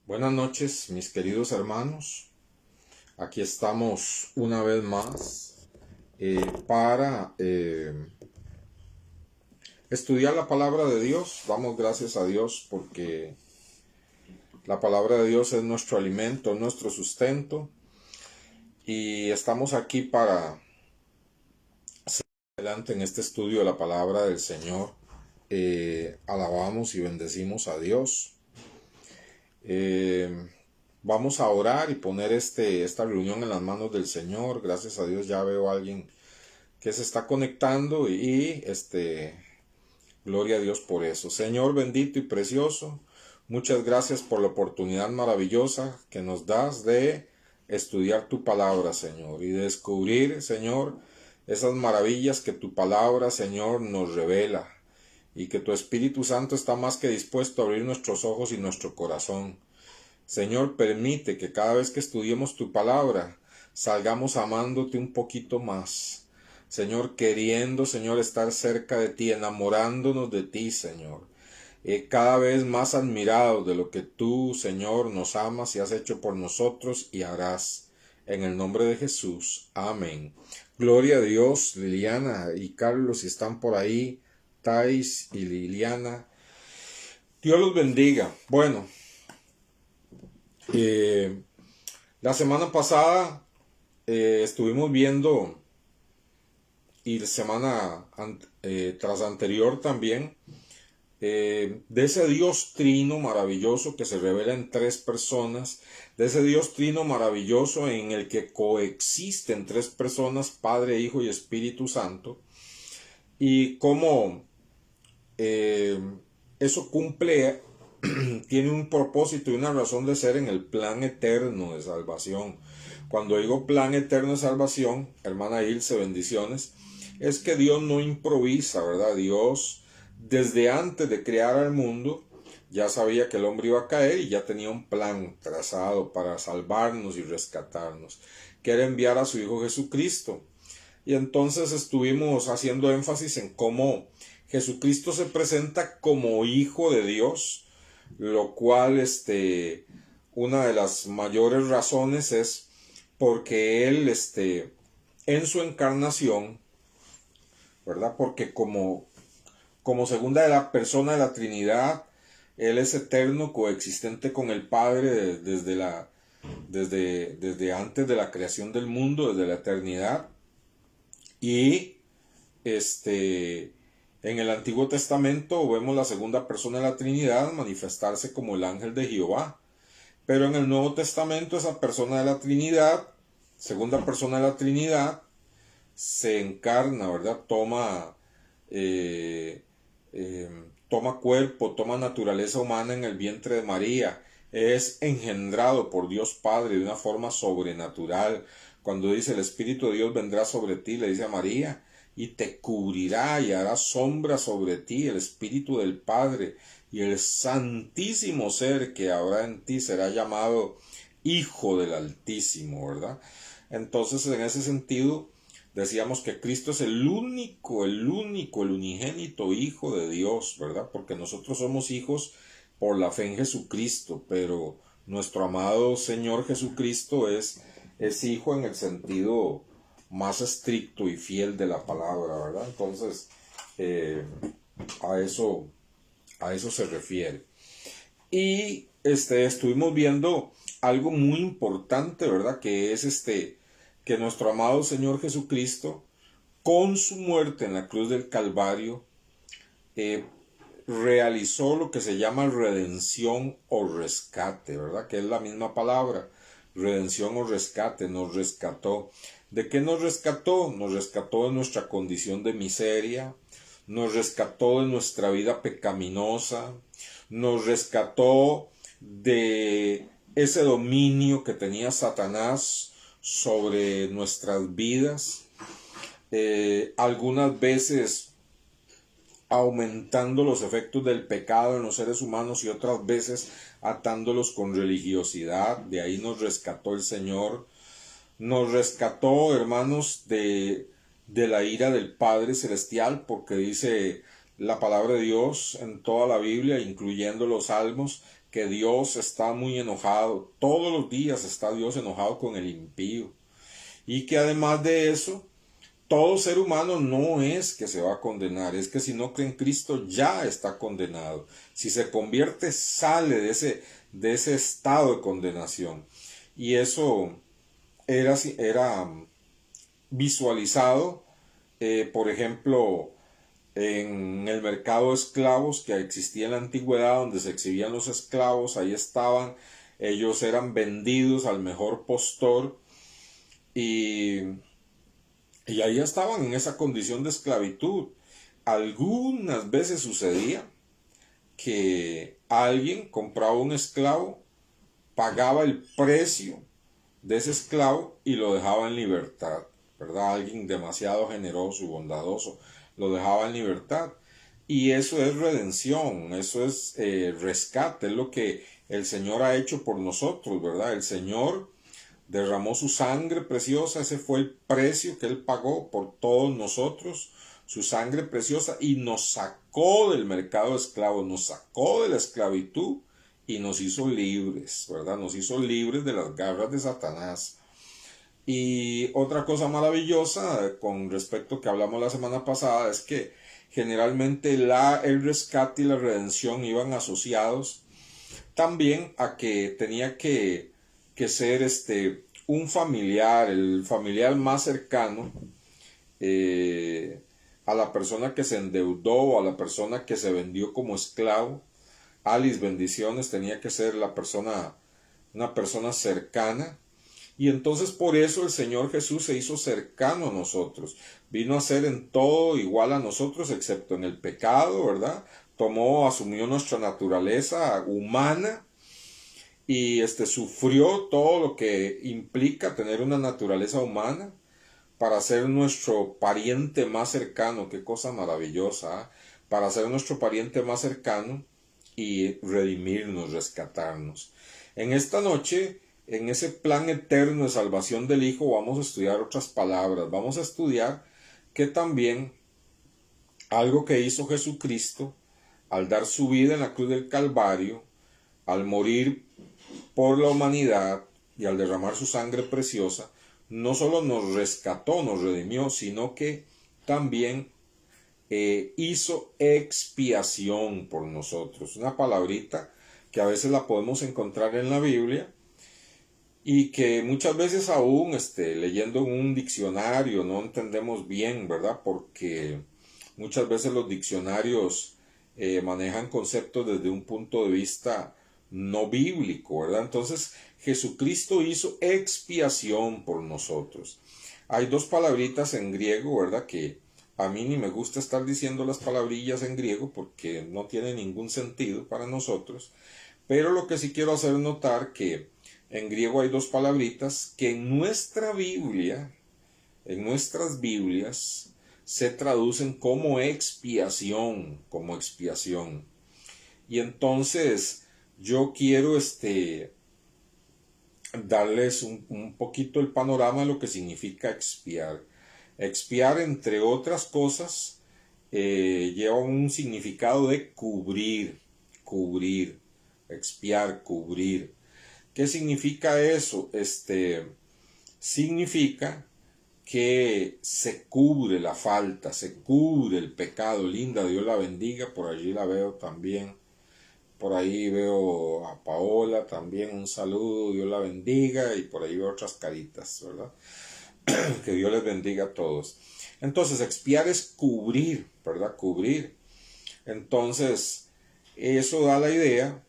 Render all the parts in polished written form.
Buenas noches, mis queridos hermanos. Aquí estamos una vez más para estudiar la palabra de Dios. Damos gracias a Dios porque la palabra de Dios es nuestro alimento, nuestro sustento. Y estamos aquí para seguir adelante en este estudio de la palabra del Señor. Alabamos y bendecimos a Dios. Vamos a orar y poner esta reunión en las manos del Señor. Gracias a Dios ya veo a alguien que se está conectando y gloria a Dios por eso. Señor bendito y precioso, muchas gracias por la oportunidad maravillosa que nos das de estudiar tu palabra, Señor, y de descubrir, Señor, esas maravillas que tu palabra, Señor, nos revela, y que tu Espíritu Santo está más que dispuesto a abrir nuestros ojos y nuestro corazón. Señor, permite que cada vez que estudiemos tu palabra, salgamos amándote un poquito más. Señor, queriendo, Señor, estar cerca de ti, enamorándonos de ti, Señor. Cada vez más admirados de lo que tú, Señor, nos amas y has hecho por nosotros y harás. En el nombre de Jesús. Amén. Gloria a Dios, Liliana y Carlos, si están por ahí, Thais y Liliana. Dios los bendiga. Bueno, la semana pasada estuvimos viendo, y la semana tras anterior también, de ese Dios trino maravilloso que se revela en tres personas, de ese Dios trino maravilloso en el que coexisten tres personas, Padre, Hijo y Espíritu Santo, y cómo eso cumple, tiene un propósito y una razón de ser en el plan eterno de salvación. Cuando digo plan eterno de salvación, hermana Ilse, bendiciones, es que Dios no improvisa, ¿verdad? Dios, desde antes de crear al mundo, ya sabía que el hombre iba a caer y ya tenía un plan trazado para salvarnos y rescatarnos, que era enviar a su Hijo Jesucristo. Y entonces estuvimos haciendo énfasis en cómo Jesucristo se presenta como Hijo de Dios, lo cual una de las mayores razones es porque Él en su encarnación, ¿verdad? Porque como segunda de la persona de la Trinidad, Él es eterno, coexistente con el Padre desde antes de la creación del mundo, desde la eternidad. Y en el Antiguo Testamento vemos la segunda persona de la Trinidad manifestarse como el ángel de Jehová. Pero en el Nuevo Testamento esa persona de la Trinidad, segunda persona de la Trinidad, se encarna, ¿verdad? Toma cuerpo, toma naturaleza humana en el vientre de María. Es engendrado por Dios Padre de una forma sobrenatural. Cuando dice el Espíritu de Dios vendrá sobre ti, le dice a María, y te cubrirá y hará sombra sobre ti el Espíritu del Padre, y el santísimo ser que habrá en ti será llamado Hijo del Altísimo, ¿verdad? Entonces, en ese sentido, decíamos que Cristo es el unigénito Hijo de Dios, ¿verdad? Porque nosotros somos hijos por la fe en Jesucristo, pero nuestro amado Señor Jesucristo es hijo en el sentido más estricto y fiel de la palabra, ¿verdad? Entonces, a eso se refiere. Y estuvimos viendo algo muy importante, ¿verdad? Que es que nuestro amado Señor Jesucristo, con su muerte en la cruz del Calvario, realizó lo que se llama redención o rescate, ¿verdad? Que es la misma palabra, redención o rescate, nos rescató. ¿De qué nos rescató? Nos rescató de nuestra condición de miseria, nos rescató de nuestra vida pecaminosa, nos rescató de ese dominio que tenía Satanás sobre nuestras vidas, algunas veces aumentando los efectos del pecado en los seres humanos y otras veces atándolos con religiosidad. De ahí nos rescató el Señor. Nos rescató, hermanos, de la ira del Padre Celestial, porque dice la palabra de Dios en toda la Biblia, incluyendo los salmos, que Dios está muy enojado. Todos los días está Dios enojado con el impío. Y que además de eso, todo ser humano no es que se va a condenar, es que si no cree en Cristo ya está condenado. Si se convierte, sale de ese estado de condenación. Y eso era visualizado, por ejemplo, en el mercado de esclavos que existía en la antigüedad, donde se exhibían los esclavos, ahí estaban, ellos eran vendidos al mejor postor y, y ahí estaban en esa condición de esclavitud. Algunas veces sucedía que alguien compraba un esclavo, pagaba el precio de ese esclavo y lo dejaba en libertad, ¿verdad? Alguien demasiado generoso y bondadoso lo dejaba en libertad. Y eso es redención, eso es rescate, es lo que el Señor ha hecho por nosotros, ¿verdad? El Señor derramó su sangre preciosa, ese fue el precio que Él pagó por todos nosotros, su sangre preciosa, y nos sacó del mercado de esclavos, nos sacó de la esclavitud y nos hizo libres, ¿verdad? Nos hizo libres de las garras de Satanás. Y otra cosa maravillosa con respecto que hablamos la semana pasada es que generalmente el rescate y la redención iban asociados también a que tenía que ser un familiar, el familiar más cercano a la persona que se endeudó, a la persona que se vendió como esclavo. Alice, bendiciones, tenía que ser una persona cercana. Y entonces por eso el Señor Jesús se hizo cercano a nosotros. Vino a ser en todo igual a nosotros, excepto en el pecado, ¿verdad? Asumió nuestra naturaleza humana y sufrió todo lo que implica tener una naturaleza humana para ser nuestro pariente más cercano. Qué cosa maravillosa, ¿eh? Para ser nuestro pariente más cercano y redimirnos, rescatarnos. En esta noche, en ese plan eterno de salvación del Hijo, vamos a estudiar otras palabras. Vamos a estudiar que también algo que hizo Jesucristo al dar su vida en la cruz del Calvario, al morir por la humanidad y al derramar su sangre preciosa, no solo nos rescató, nos redimió, sino que también hizo expiación por nosotros. Una palabrita que a veces la podemos encontrar en la Biblia y que muchas veces aún leyendo en un diccionario no entendemos bien, ¿verdad? Porque muchas veces los diccionarios manejan conceptos desde un punto de vista no bíblico, ¿verdad? Entonces Jesucristo hizo expiación por nosotros. Hay dos palabritas en griego, ¿verdad? Que a mí ni me gusta estar diciendo las palabrillas en griego porque no tiene ningún sentido para nosotros, pero lo que sí quiero hacer notar que en griego hay dos palabritas que en nuestra Biblia, en nuestras Biblias, se traducen como expiación, como expiación. Y entonces yo quiero darles un poquito el panorama de lo que significa expiar. Expiar, entre otras cosas, lleva un significado de cubrir, cubrir, expiar, cubrir. ¿Qué significa eso? Significa que se cubre la falta, se cubre el pecado. Linda, Dios la bendiga, por allí la veo también. Por ahí veo a Paola también, un saludo, Dios la bendiga, y por ahí veo otras caritas, ¿verdad? Que Dios les bendiga a todos. Entonces, expiar es cubrir, ¿verdad? Cubrir. Entonces, eso da la idea,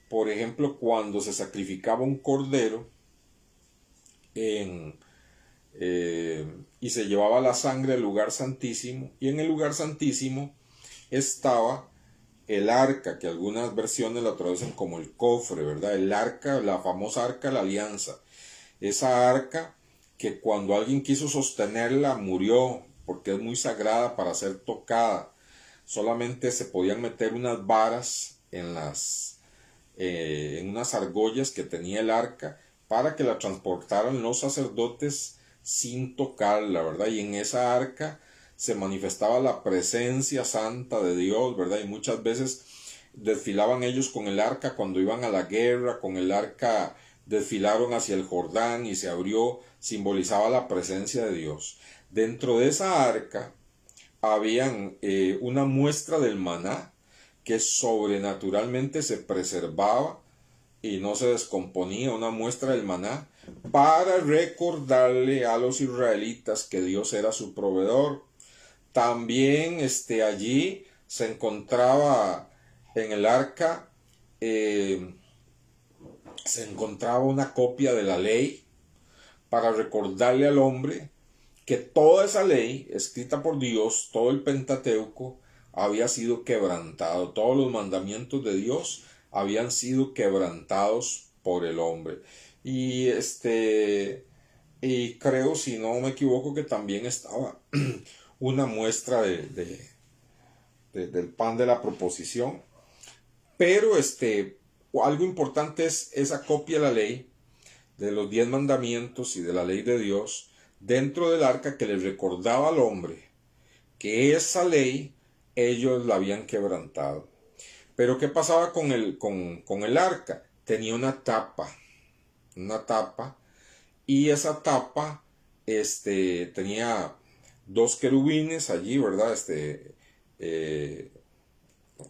por ejemplo, cuando se sacrificaba un cordero y se llevaba la sangre al lugar santísimo, y en el lugar santísimo estaba el arca, que algunas versiones la traducen como el cofre, ¿verdad? El arca, la famosa arca de la alianza. Esa arca que cuando alguien quiso sostenerla murió, porque es muy sagrada para ser tocada. Solamente se podían meter unas varas en unas argollas que tenía el arca para que la transportaran los sacerdotes sin tocarla, ¿verdad? Y en esa arca se manifestaba la presencia santa de Dios, ¿verdad? Y muchas veces desfilaban ellos con el arca cuando iban a la guerra, con el arca desfilaron hacia el Jordán y se abrió, simbolizaba la presencia de Dios. Dentro de esa arca habían una muestra del maná que sobrenaturalmente se preservaba y no se descomponía, una muestra del maná para recordarle a los israelitas que Dios era su proveedor. También allí se encontraba en el arca, se encontraba una copia de la ley para recordarle al hombre que toda esa ley escrita por Dios, todo el Pentateuco, había sido quebrantado. Todos los mandamientos de Dios habían sido quebrantados por el hombre. Y y creo, si no me equivoco, que también estaba una muestra del pan de la proposición. Pero algo importante es esa copia de la ley, de los 10 mandamientos y de la ley de Dios, dentro del arca, que les recordaba al hombre que esa ley ellos la habían quebrantado. Pero ¿qué pasaba con el arca? Tenía una tapa, y esa tapa tenía 2 querubines allí, ¿verdad?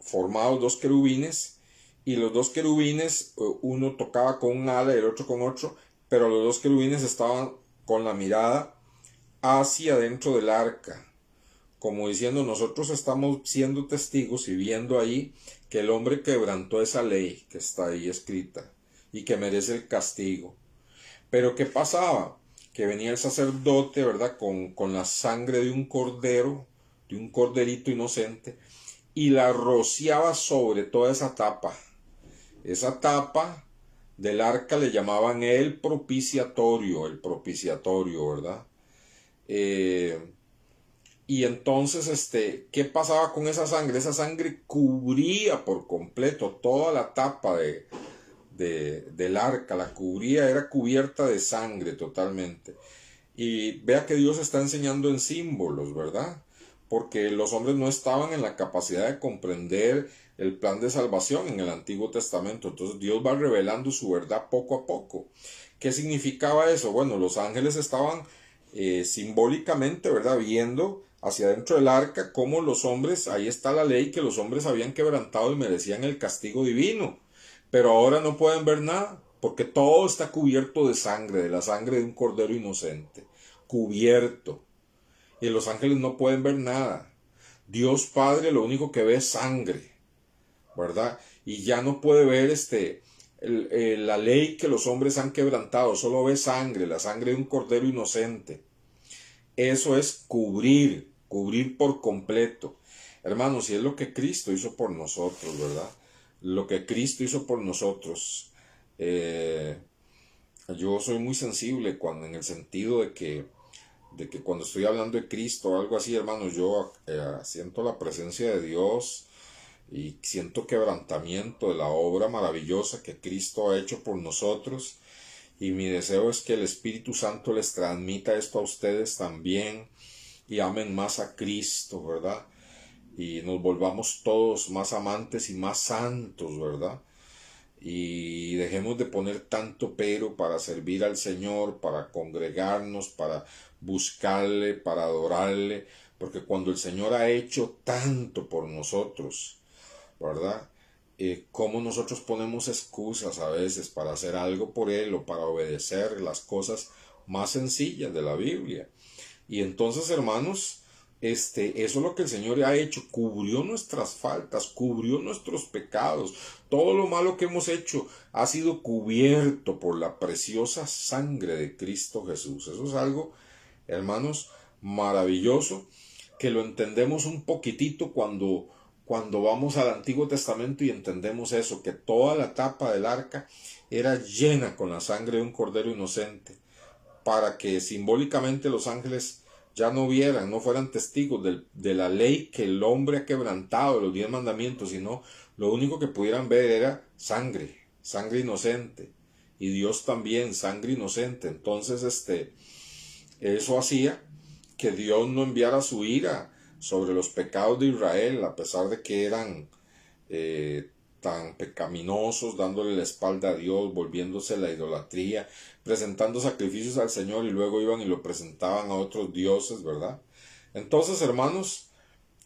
Formados 2 querubines, y los 2 querubines, uno tocaba con un ala y el otro con otro, pero los 2 querubines estaban con la mirada hacia dentro del arca, como diciendo: nosotros estamos siendo testigos y viendo ahí que el hombre quebrantó esa ley que está ahí escrita y que merece el castigo. Pero ¿qué pasaba? Que venía el sacerdote, ¿verdad? Con la sangre de un cordero, de un corderito inocente, y la rociaba sobre toda esa tapa. Esa tapa del arca le llamaban el propiciatorio, ¿verdad? Y entonces, ¿qué pasaba con esa sangre? Esa sangre cubría por completo toda la tapa del arca, la cubría, era cubierta de sangre totalmente. Y vea que Dios está enseñando en símbolos, ¿verdad? Porque los hombres no estaban en la capacidad de comprender el plan de salvación en el Antiguo Testamento. Entonces Dios va revelando su verdad poco a poco. ¿Qué significaba eso? Bueno, los ángeles estaban simbólicamente, ¿verdad?, viendo hacia dentro del arca cómo los hombres, ahí está la ley, que los hombres habían quebrantado y merecían el castigo divino. Pero ahora no pueden ver nada, porque todo está cubierto de sangre, de la sangre de un cordero inocente, cubierto. Y los ángeles no pueden ver nada. Dios Padre lo único que ve es sangre, ¿verdad? Y ya no puede ver la ley que los hombres han quebrantado, solo ve sangre, la sangre de un cordero inocente. Eso es cubrir por completo. Hermanos, y es lo que Cristo hizo por nosotros, ¿verdad? Lo que Cristo hizo por nosotros. Yo soy muy sensible en el sentido de que cuando estoy hablando de Cristo o algo así, hermanos, yo siento la presencia de Dios y siento quebrantamiento de la obra maravillosa que Cristo ha hecho por nosotros. Y mi deseo es que el Espíritu Santo les transmita esto a ustedes también y amen más a Cristo, ¿verdad? Y nos volvamos todos más amantes y más santos, ¿verdad? Y dejemos de poner tanto pero para servir al Señor, para congregarnos, para buscarle, para adorarle, porque cuando el Señor ha hecho tanto por nosotros, ¿verdad? Cómo nosotros ponemos excusas a veces para hacer algo por Él o para obedecer las cosas más sencillas de la Biblia. Y entonces, hermanos, eso es lo que el Señor ha hecho, cubrió nuestras faltas, cubrió nuestros pecados, todo lo malo que hemos hecho ha sido cubierto por la preciosa sangre de Cristo Jesús. Eso es algo, hermanos, maravilloso, que lo entendemos un poquitito cuando vamos al Antiguo Testamento y entendemos eso, que toda la tapa del arca era llena con la sangre de un cordero inocente, para que simbólicamente los ángeles ya no vieran, no fueran testigos de la ley que el hombre ha quebrantado, de los 10 mandamientos, sino lo único que pudieran ver era sangre inocente, y Dios también, sangre inocente. Entonces, eso hacía que Dios no enviara su ira sobre los pecados de Israel, a pesar de que eran tan pecaminosos, dándole la espalda a Dios, volviéndose a la idolatría, presentando sacrificios al Señor y luego iban y lo presentaban a otros dioses, ¿verdad? Entonces, hermanos,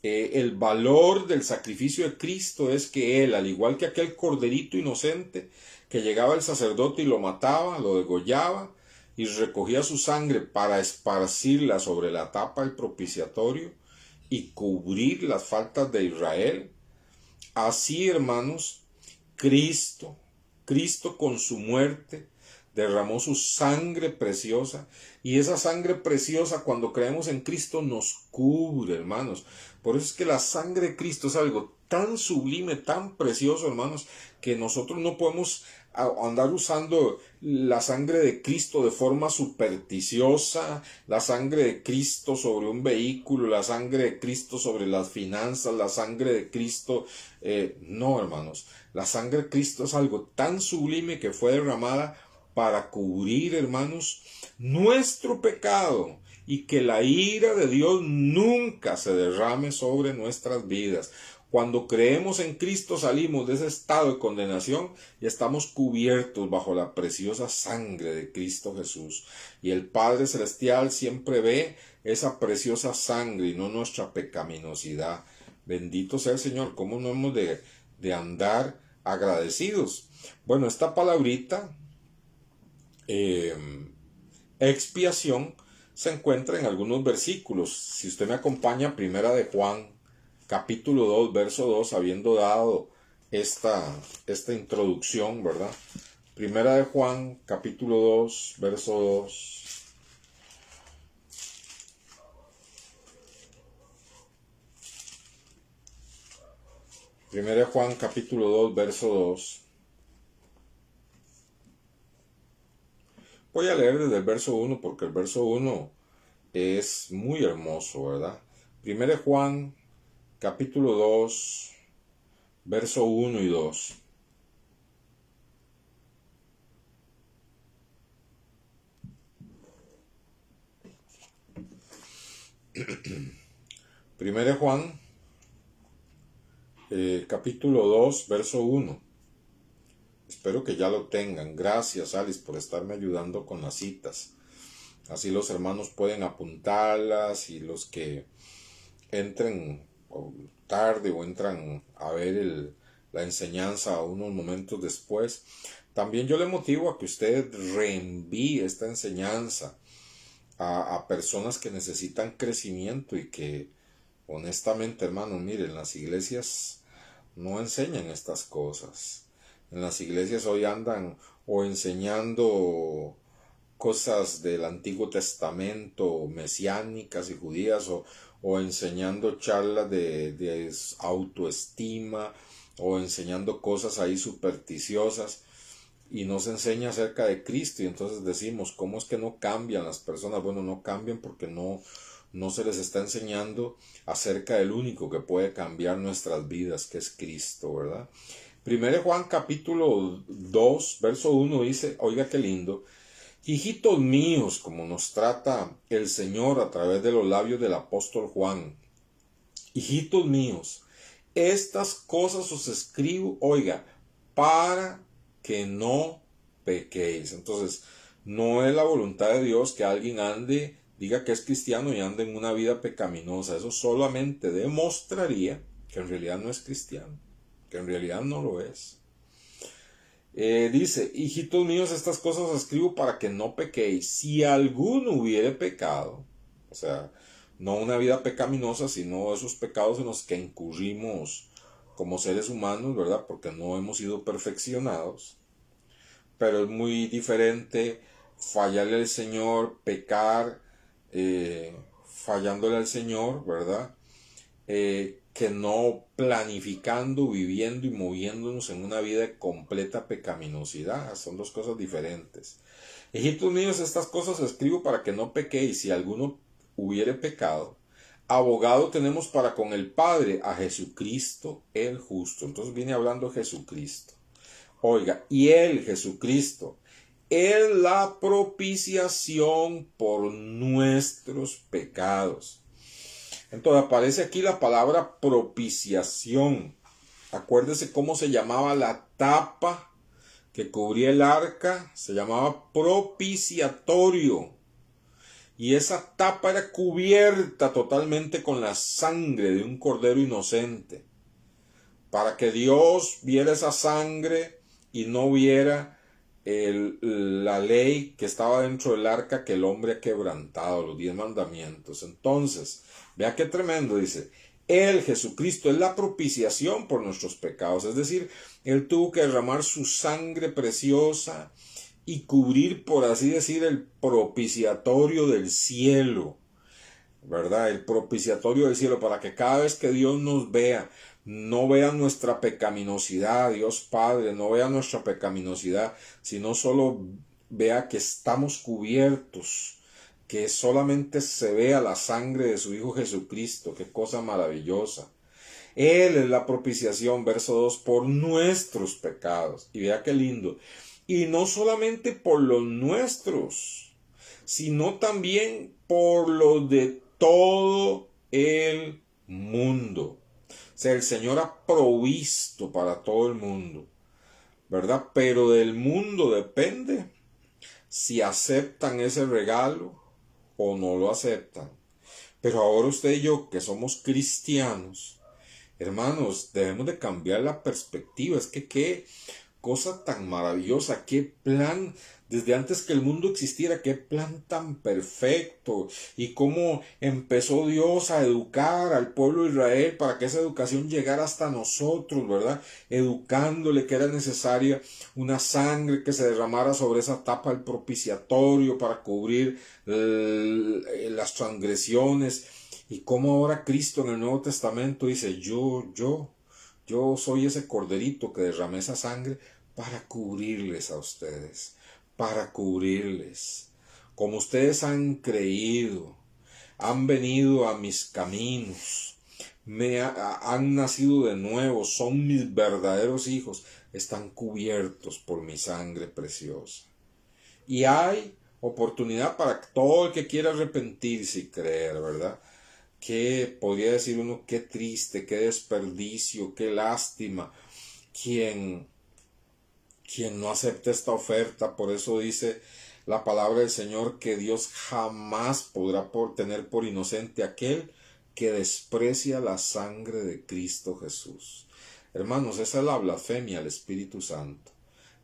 el valor del sacrificio de Cristo es que Él, al igual que aquel corderito inocente, que llegaba el sacerdote y lo mataba, lo degollaba y recogía su sangre para esparcirla sobre la tapa del propiciatorio y cubrir las faltas de Israel. Así, hermanos, Cristo con su muerte derramó su sangre preciosa, y esa sangre preciosa, cuando creemos en Cristo, nos cubre, hermanos. Por eso es que la sangre de Cristo es algo tan sublime, tan precioso, hermanos, que nosotros no podemos andar usando la sangre de Cristo de forma supersticiosa, la sangre de Cristo sobre un vehículo, la sangre de Cristo sobre las finanzas, la sangre de Cristo. No, hermanos, la sangre de Cristo es algo tan sublime que fue derramada para cubrir, hermanos, nuestro pecado, y que la ira de Dios nunca se derrame sobre nuestras vidas. Cuando creemos en Cristo salimos de ese estado de condenación y estamos cubiertos bajo la preciosa sangre de Cristo Jesús. Y el Padre Celestial siempre ve esa preciosa sangre y no nuestra pecaminosidad. Bendito sea el Señor. ¿Cómo no hemos de andar agradecidos? Bueno, esta palabrita expiación se encuentra en algunos versículos. Si usted me acompaña, primera de Juan, capítulo 2, verso 2, habiendo dado esta introducción, ¿verdad? Primera de Juan, capítulo 2, verso 2. Primera de Juan, capítulo 2, verso 2. Voy a leer desde el verso 1 porque el verso 1 es muy hermoso, ¿verdad? Primera de Juan, capítulo 2, verso 1 y 2. Primera de Juan, capítulo 2, verso 1. Espero que ya lo tengan. Gracias, Alice, por estarme ayudando con las citas. Así los hermanos pueden apuntarlas, y los que entren tarde o entran a ver la enseñanza unos momentos después, también yo le motivo a que usted reenvíe esta enseñanza a personas que necesitan crecimiento y que, honestamente, hermano, miren, las iglesias no enseñan estas cosas. En las iglesias hoy andan o enseñando cosas del Antiguo Testamento, mesiánicas y judías, o enseñando charlas de autoestima, o enseñando cosas ahí supersticiosas, y no se enseña acerca de Cristo. Y entonces decimos, ¿cómo es que no cambian las personas? Bueno, no cambian porque no se les está enseñando acerca del único que puede cambiar nuestras vidas, que es Cristo, ¿verdad? Primero Juan capítulo 2, verso 1 dice, oiga qué lindo: hijitos míos, como nos trata el Señor a través de los labios del apóstol Juan, hijitos míos, estas cosas os escribo, oiga, para que no pequéis. Entonces, no es la voluntad de Dios que alguien diga que es cristiano y ande en una vida pecaminosa. Eso solamente demostraría que en realidad no es cristiano, que en realidad no lo es. Dice, hijitos míos, estas cosas escribo para que no pequéis. Si alguno hubiere pecado, o sea, no una vida pecaminosa, sino esos pecados en los que incurrimos como seres humanos, ¿verdad? Porque no hemos sido perfeccionados. Pero es muy diferente fallarle al Señor, pecar, fallándole al Señor, ¿verdad? Que no planificando, viviendo y moviéndonos en una vida de completa pecaminosidad. Son dos cosas diferentes. Hijitos míos, estas cosas escribo para que no pequéis. Si alguno hubiere pecado, abogado tenemos para con el Padre, a Jesucristo el justo. Entonces viene hablando Jesucristo. Oiga, y él, Jesucristo, es la propiciación por nuestros pecados. Entonces aparece aquí la palabra propiciación. Acuérdese cómo se llamaba la tapa que cubría el arca. Se llamaba propiciatorio. Y esa tapa era cubierta totalmente con la sangre de un cordero inocente. Para que Dios viera esa sangre y no viera la ley que estaba dentro del arca que el hombre ha quebrantado, los 10 mandamientos. Entonces, vea qué tremendo, dice, Él, Jesucristo, es la propiciación por nuestros pecados, es decir, Él tuvo que derramar su sangre preciosa y cubrir, por así decir, el propiciatorio del cielo, ¿verdad? El propiciatorio del cielo, para que cada vez que Dios nos vea, no vea nuestra pecaminosidad, Dios Padre, no vea nuestra pecaminosidad, sino solo vea que estamos cubiertos, que solamente se vea la sangre de su Hijo Jesucristo. Qué cosa maravillosa. Él es la propiciación, verso 2, por nuestros pecados. Y vea qué lindo. Y no solamente por los nuestros, sino también por los de todo el mundo. O sea, el Señor ha provisto para todo el mundo, ¿verdad? Pero del mundo depende si aceptan ese regalo o no lo aceptan. Pero ahora usted y yo, que somos cristianos, hermanos, debemos de cambiar la perspectiva. Es que qué cosa tan maravillosa, qué plan, desde antes que el mundo existiera, qué plan tan perfecto, y cómo empezó Dios a educar al pueblo de Israel para que esa educación llegara hasta nosotros, ¿verdad? Educándole que era necesaria una sangre que se derramara sobre esa tapa del propiciatorio para cubrir las transgresiones, y cómo ahora Cristo en el Nuevo Testamento dice, yo soy ese corderito que derramé esa sangre para cubrirles a ustedes, para cubrirles. Como ustedes han creído, han venido a mis caminos, han nacido de nuevo, son mis verdaderos hijos, están cubiertos por mi sangre preciosa. Y hay oportunidad para todo el que quiera arrepentirse y creer, ¿verdad? Que podría decir uno, qué triste, qué desperdicio, qué lástima, quien no acepta esta oferta. Por eso dice la palabra del Señor que Dios jamás podrá tener por inocente aquel que desprecia la sangre de Cristo Jesús. Hermanos, esa es la blasfemia al Espíritu Santo.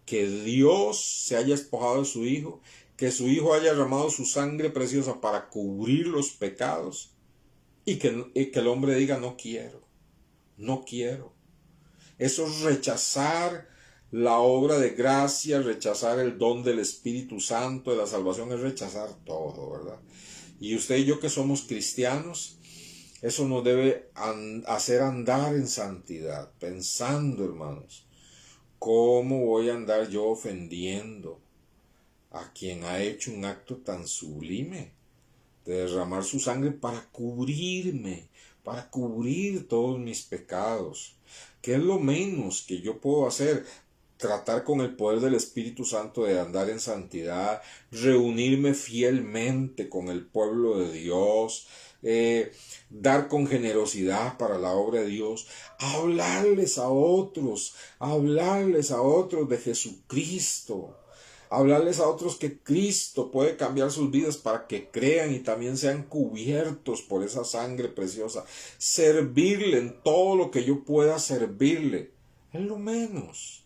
Que Dios se haya despojado de su Hijo, que su Hijo haya derramado su sangre preciosa para cubrir los pecados, y que el hombre diga, no quiero, no quiero. Eso es rechazar la obra de gracia, rechazar el don del Espíritu Santo, de la salvación, es rechazar todo, ¿verdad? Y usted y yo que somos cristianos, eso nos debe hacer andar en santidad, pensando, hermanos, ¿cómo voy a andar yo ofendiendo a quien ha hecho un acto tan sublime de derramar su sangre para cubrirme, para cubrir todos mis pecados? ¿Qué es lo menos que yo puedo hacer? Tratar con el poder del Espíritu Santo de andar en santidad, reunirme fielmente con el pueblo de Dios, dar con generosidad para la obra de Dios, hablarles a otros de Jesucristo, hablarles a otros que Cristo puede cambiar sus vidas para que crean y también sean cubiertos por esa sangre preciosa, servirle en todo lo que yo pueda servirle, es lo menos.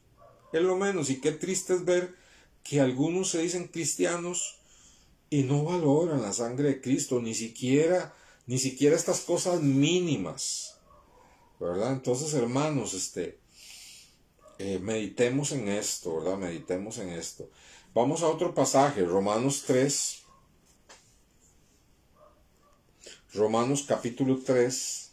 Es lo menos. Y qué triste es ver que algunos se dicen cristianos y no valoran la sangre de Cristo, ni siquiera estas cosas mínimas, ¿verdad? Entonces, hermanos, meditemos en esto, ¿verdad? Meditemos en esto. Vamos a otro pasaje, Romanos 3. Romanos capítulo 3.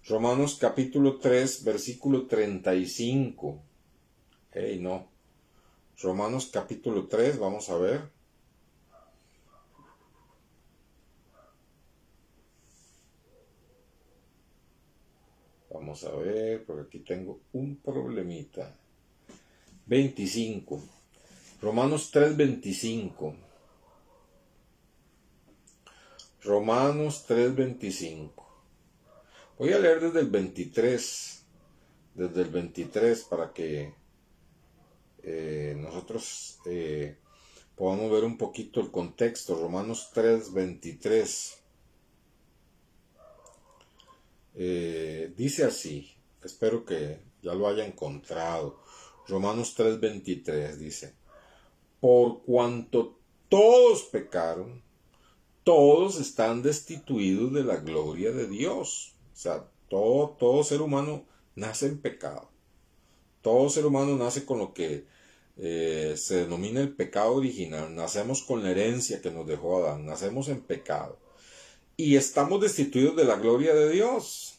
Romanos capítulo 3, versículo 35. Hey, no. Romanos capítulo 3, vamos a ver. Vamos a ver, porque aquí tengo un problemita. 25. Romanos 3:25. Romanos 3:25. Voy a leer desde el 23. Desde el 23 para que nosotros podamos ver un poquito el contexto. Romanos 3:23. Dice así. Espero que ya lo haya encontrado. Romanos 3:23 dice: por cuanto todos pecaron, todos están destituidos de la gloria de Dios. O sea, todo ser humano nace en pecado. Todo ser humano nace con lo que se denomina el pecado original. Nacemos con la herencia que nos dejó Adán. Nacemos en pecado. Y estamos destituidos de la gloria de Dios.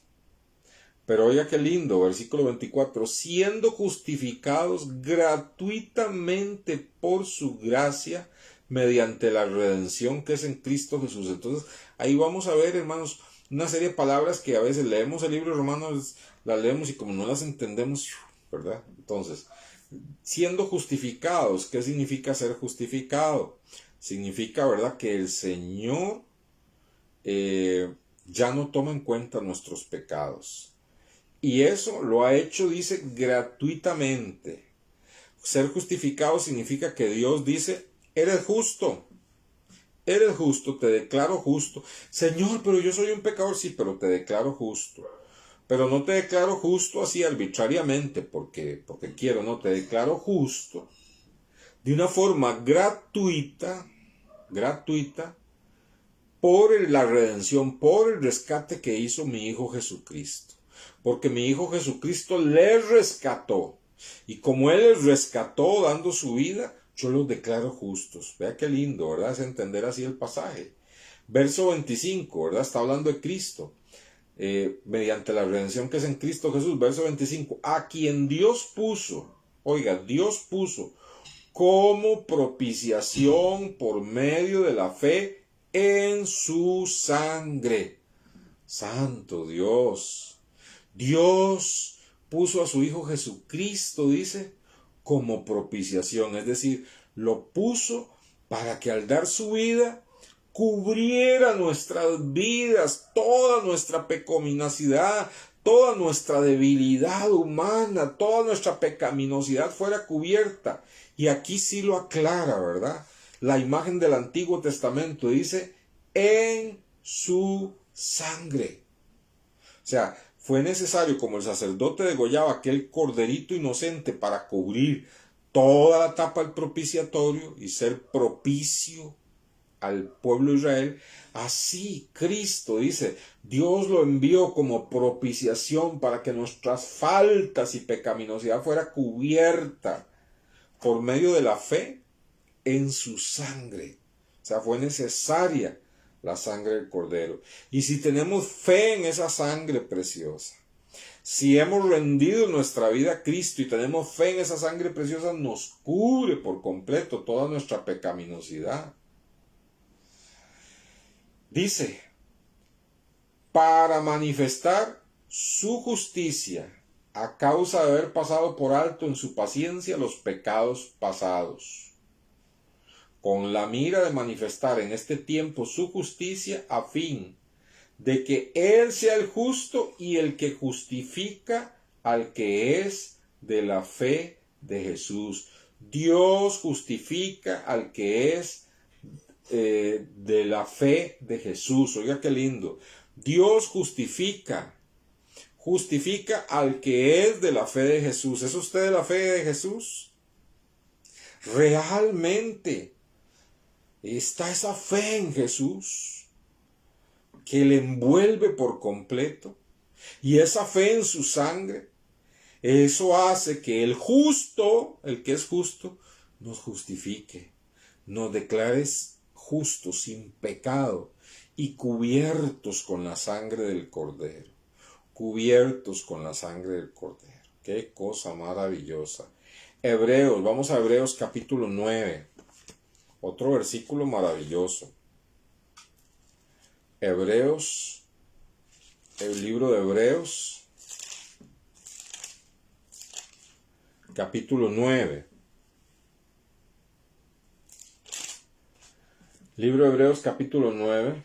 Pero oiga qué lindo, versículo 24, siendo justificados gratuitamente por su gracia mediante la redención que es en Cristo Jesús. Entonces, ahí vamos a ver, hermanos, una serie de palabras que a veces leemos el libro de Romanos, las leemos y como no las entendemos, ¿verdad? Entonces, siendo justificados, ¿qué significa ser justificado? Significa, ¿verdad?, que el Señor ya no toma en cuenta nuestros pecados. Y eso lo ha hecho, dice, gratuitamente. Ser justificado significa que Dios dice, eres justo, te declaro justo. Señor, pero yo soy un pecador, sí, pero te declaro justo. Pero no te declaro justo así arbitrariamente, porque quiero, no, te declaro justo de una forma gratuita, por la redención, por el rescate que hizo mi Hijo Jesucristo. Porque mi Hijo Jesucristo les rescató. Y como Él les rescató dando su vida, yo los declaro justos. Vea qué lindo, ¿verdad? Es entender así el pasaje. Verso 25, ¿verdad? Está hablando de Cristo. Mediante la redención que es en Cristo Jesús. Verso 25. A quien Dios puso, oiga, Dios puso como propiciación por medio de la fe en su sangre. Santo Dios. Dios puso a su Hijo Jesucristo, dice, como propiciación, es decir, lo puso para que al dar su vida cubriera nuestras vidas, toda nuestra pecaminosidad, toda nuestra debilidad humana, toda nuestra pecaminosidad fuera cubierta. Y aquí sí lo aclara, ¿verdad? La imagen del Antiguo Testamento dice, en su sangre. O sea, fue necesario, como el sacerdote degollaba aquel corderito inocente para cubrir toda la tapa del propiciatorio y ser propicio al pueblo de Israel, así Cristo, dice, Dios lo envió como propiciación para que nuestras faltas y pecaminosidad fuera cubierta por medio de la fe en su sangre. O sea, fue necesaria la sangre del Cordero. Y si tenemos fe en esa sangre preciosa, si hemos rendido nuestra vida a Cristo y tenemos fe en esa sangre preciosa, nos cubre por completo toda nuestra pecaminosidad. Dice, para manifestar su justicia a causa de haber pasado por alto en su paciencia los pecados pasados, con la mira de manifestar en este tiempo su justicia a fin de que Él sea el justo y el que justifica al que es de la fe de Jesús. Dios justifica al que es de la fe de Jesús. Oiga qué lindo. Dios justifica al que es de la fe de Jesús. ¿Es usted de la fe de Jesús? Realmente está esa fe en Jesús que le envuelve por completo, y esa fe en su sangre, eso hace que el justo, el que es justo, nos justifique, nos declare justos, sin pecado y cubiertos con la sangre del Cordero. Cubiertos con la sangre del Cordero. Qué cosa maravillosa. Hebreos, vamos a Hebreos capítulo 9. Otro versículo maravilloso. Hebreos, el libro de Hebreos, capítulo 9. Libro de Hebreos, capítulo 9.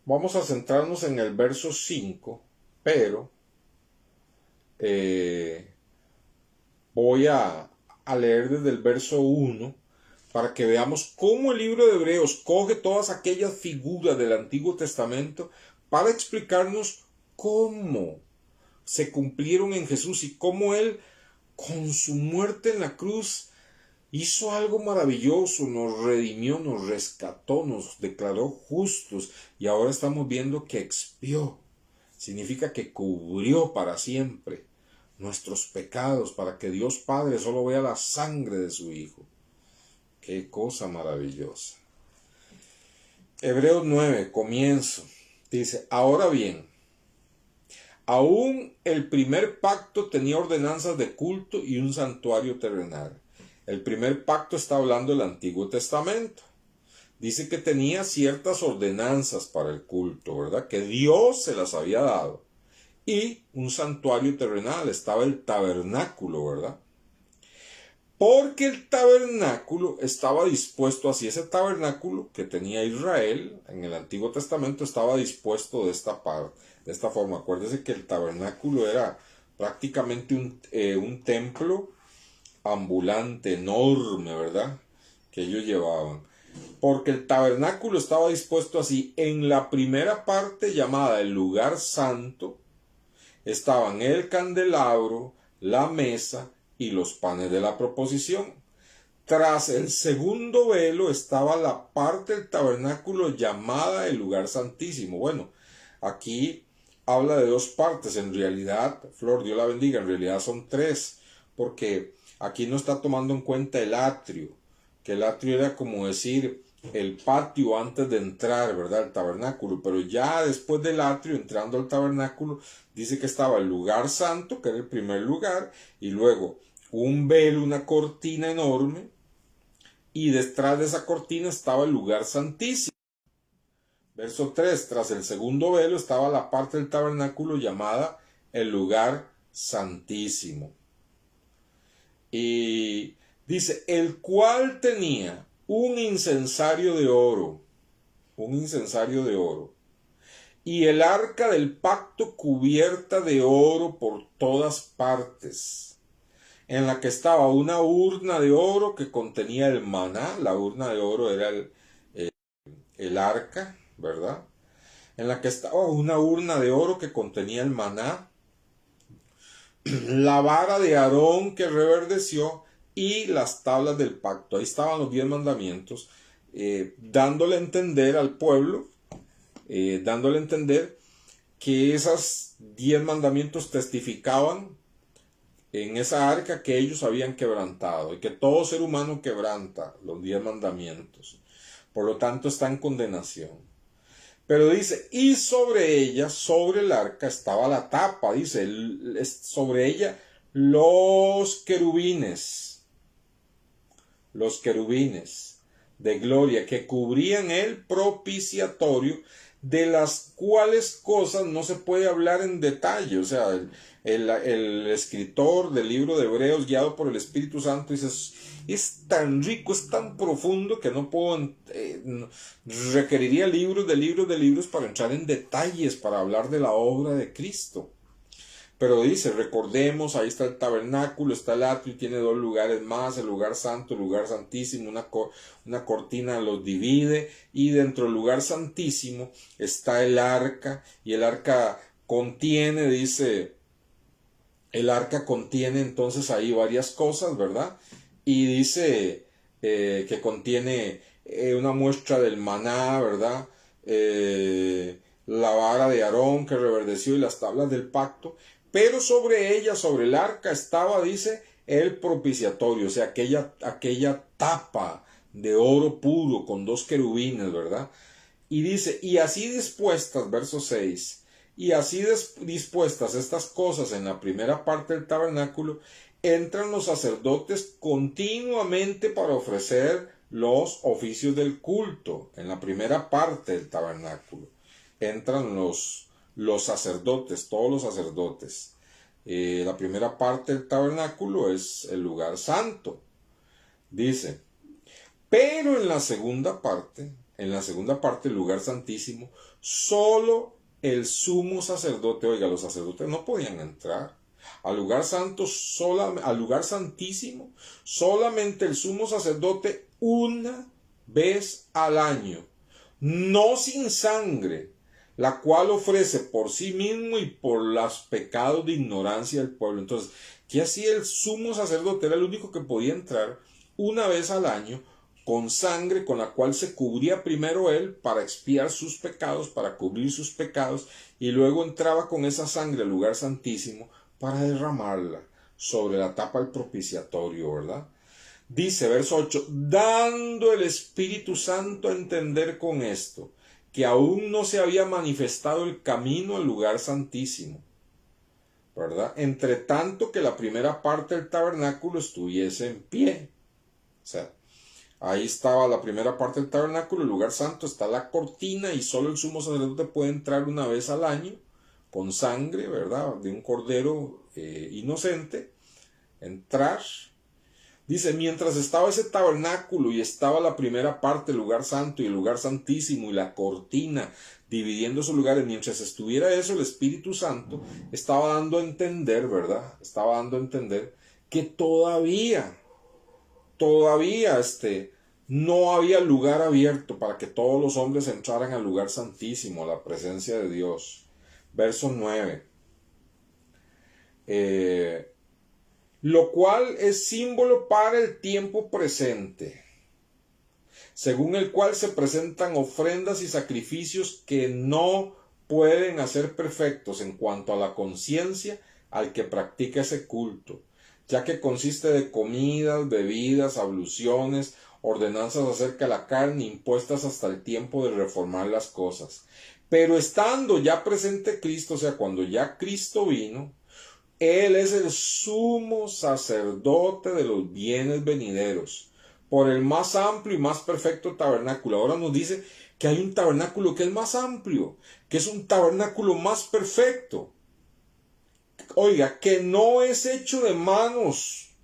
Vamos a centrarnos en el verso 5, pero voy a leer desde el verso 1 para que veamos cómo el libro de Hebreos coge todas aquellas figuras del Antiguo Testamento para explicarnos cómo se cumplieron en Jesús y cómo Él, con su muerte en la cruz, hizo algo maravilloso, nos redimió, nos rescató, nos declaró justos y ahora estamos viendo que expió. Significa que cubrió para siempre nuestros pecados para que Dios Padre solo vea la sangre de su Hijo. ¡Qué cosa maravillosa! Hebreos 9, comienzo. Dice, ahora bien, aún el primer pacto tenía ordenanzas de culto y un santuario terrenal. El primer pacto está hablando del Antiguo Testamento. Dice que tenía ciertas ordenanzas para el culto, ¿verdad? Que Dios se las había dado. Y un santuario terrenal, estaba el tabernáculo, ¿verdad? Porque el tabernáculo estaba dispuesto así. Ese tabernáculo que tenía Israel en el Antiguo Testamento estaba dispuesto de esta forma. Acuérdese que el tabernáculo era prácticamente un templo ambulante enorme, ¿verdad? Que ellos llevaban. Porque el tabernáculo estaba dispuesto así. En la primera parte, llamada el lugar santo, estaban el candelabro, la mesa y los panes de la proposición. Tras el segundo velo estaba la parte del tabernáculo llamada el lugar santísimo. Bueno, aquí habla de dos partes. En realidad, Flor, Dios la bendiga, en realidad son tres, porque aquí no está tomando en cuenta el atrio, que el atrio era como decir el patio antes de entrar, ¿verdad? El tabernáculo, pero ya después del atrio, entrando al tabernáculo, dice que estaba el lugar santo, que era el primer lugar, y luego un velo, una cortina enorme, y detrás de esa cortina estaba el lugar santísimo. Verso 3, tras el segundo velo estaba la parte del tabernáculo llamada el lugar santísimo. Y dice, el cual tenía un incensario de oro, y el arca del pacto cubierta de oro por todas partes, en la que estaba una urna de oro que contenía el maná. La urna de oro era el arca, ¿verdad? En la que estaba una urna de oro que contenía el maná, la vara de Aarón que reverdeció y las tablas del pacto. Ahí estaban los 10 mandamientos, dándole a entender al pueblo, dándole a entender que esos 10 mandamientos testificaban en esa arca que ellos habían quebrantado y que todo ser humano quebranta los 10 mandamientos. Por lo tanto está en condenación. Pero dice, y sobre ella, sobre el arca, estaba la tapa, dice, sobre ella los querubines de gloria que cubrían el propiciatorio, de las cuales cosas no se puede hablar en detalle. O sea, el escritor del libro de Hebreos, guiado por el Espíritu Santo, dice, es tan rico, es tan profundo que no puedo, requeriría libros de libros para entrar en detalles, para hablar de la obra de Cristo. Pero dice, recordemos, ahí está el tabernáculo, está el atrio y tiene 2 lugares más, el lugar santo, el lugar santísimo, una cortina los divide, y dentro del lugar santísimo está el arca, y el arca contiene, dice, el arca contiene entonces ahí varias cosas, ¿verdad? Y dice que contiene una muestra del maná, ¿verdad? La vara de Aarón que reverdeció y las tablas del pacto. Pero sobre ella, sobre el arca, estaba, dice, el propiciatorio, o sea, aquella tapa de oro puro con 2 querubines, ¿verdad? Y dice, y así dispuestas, verso 6, y así dispuestas estas cosas en la primera parte del tabernáculo, entran los sacerdotes continuamente para ofrecer los oficios del culto. En la primera parte del tabernáculo entran los los sacerdotes, todos los sacerdotes. La primera parte del tabernáculo es el lugar santo. Dice, pero en la segunda parte, el lugar santísimo, solo el sumo sacerdote, oiga, los sacerdotes no podían entrar al lugar santo, al lugar santísimo, solamente el sumo sacerdote una vez al año, no sin sangre, la cual ofrece por sí mismo y por los pecados de ignorancia del pueblo. Entonces, ¿qué hacía el sumo sacerdote? Era el único que podía entrar una vez al año con sangre con la cual se cubría primero él para expiar sus pecados, para cubrir sus pecados, y luego entraba con esa sangre al lugar santísimo para derramarla sobre la tapa del propiciatorio, ¿verdad? Dice, verso 8, dando el Espíritu Santo a entender con esto, que aún no se había manifestado el camino al lugar santísimo, ¿verdad? Entre tanto que la primera parte del tabernáculo estuviese en pie. O sea, ahí estaba la primera parte del tabernáculo, el lugar santo, está la cortina y solo el sumo sacerdote puede entrar una vez al año con sangre, ¿verdad? De un cordero inocente, entrar. Dice, mientras estaba ese tabernáculo y estaba la primera parte, el lugar santo y el lugar santísimo y la cortina dividiendo esos lugares, mientras estuviera eso, el Espíritu Santo estaba dando a entender, ¿verdad? Estaba dando a entender que todavía no había lugar abierto para que todos los hombres entraran al lugar santísimo, a la presencia de Dios. Verso 9. Lo cual es símbolo para el tiempo presente, según el cual se presentan ofrendas y sacrificios que no pueden hacer perfectos en cuanto a la conciencia al que practica ese culto, ya que consiste de comidas, bebidas, abluciones, ordenanzas acerca de la carne impuestas hasta el tiempo de reformar las cosas. Pero estando ya presente Cristo, o sea, cuando ya Cristo vino, Él es el sumo sacerdote de los bienes venideros, por el más amplio y más perfecto tabernáculo. Ahora nos dice que hay un tabernáculo que es más amplio, que es un tabernáculo más perfecto. Oiga, que no es hecho de manos,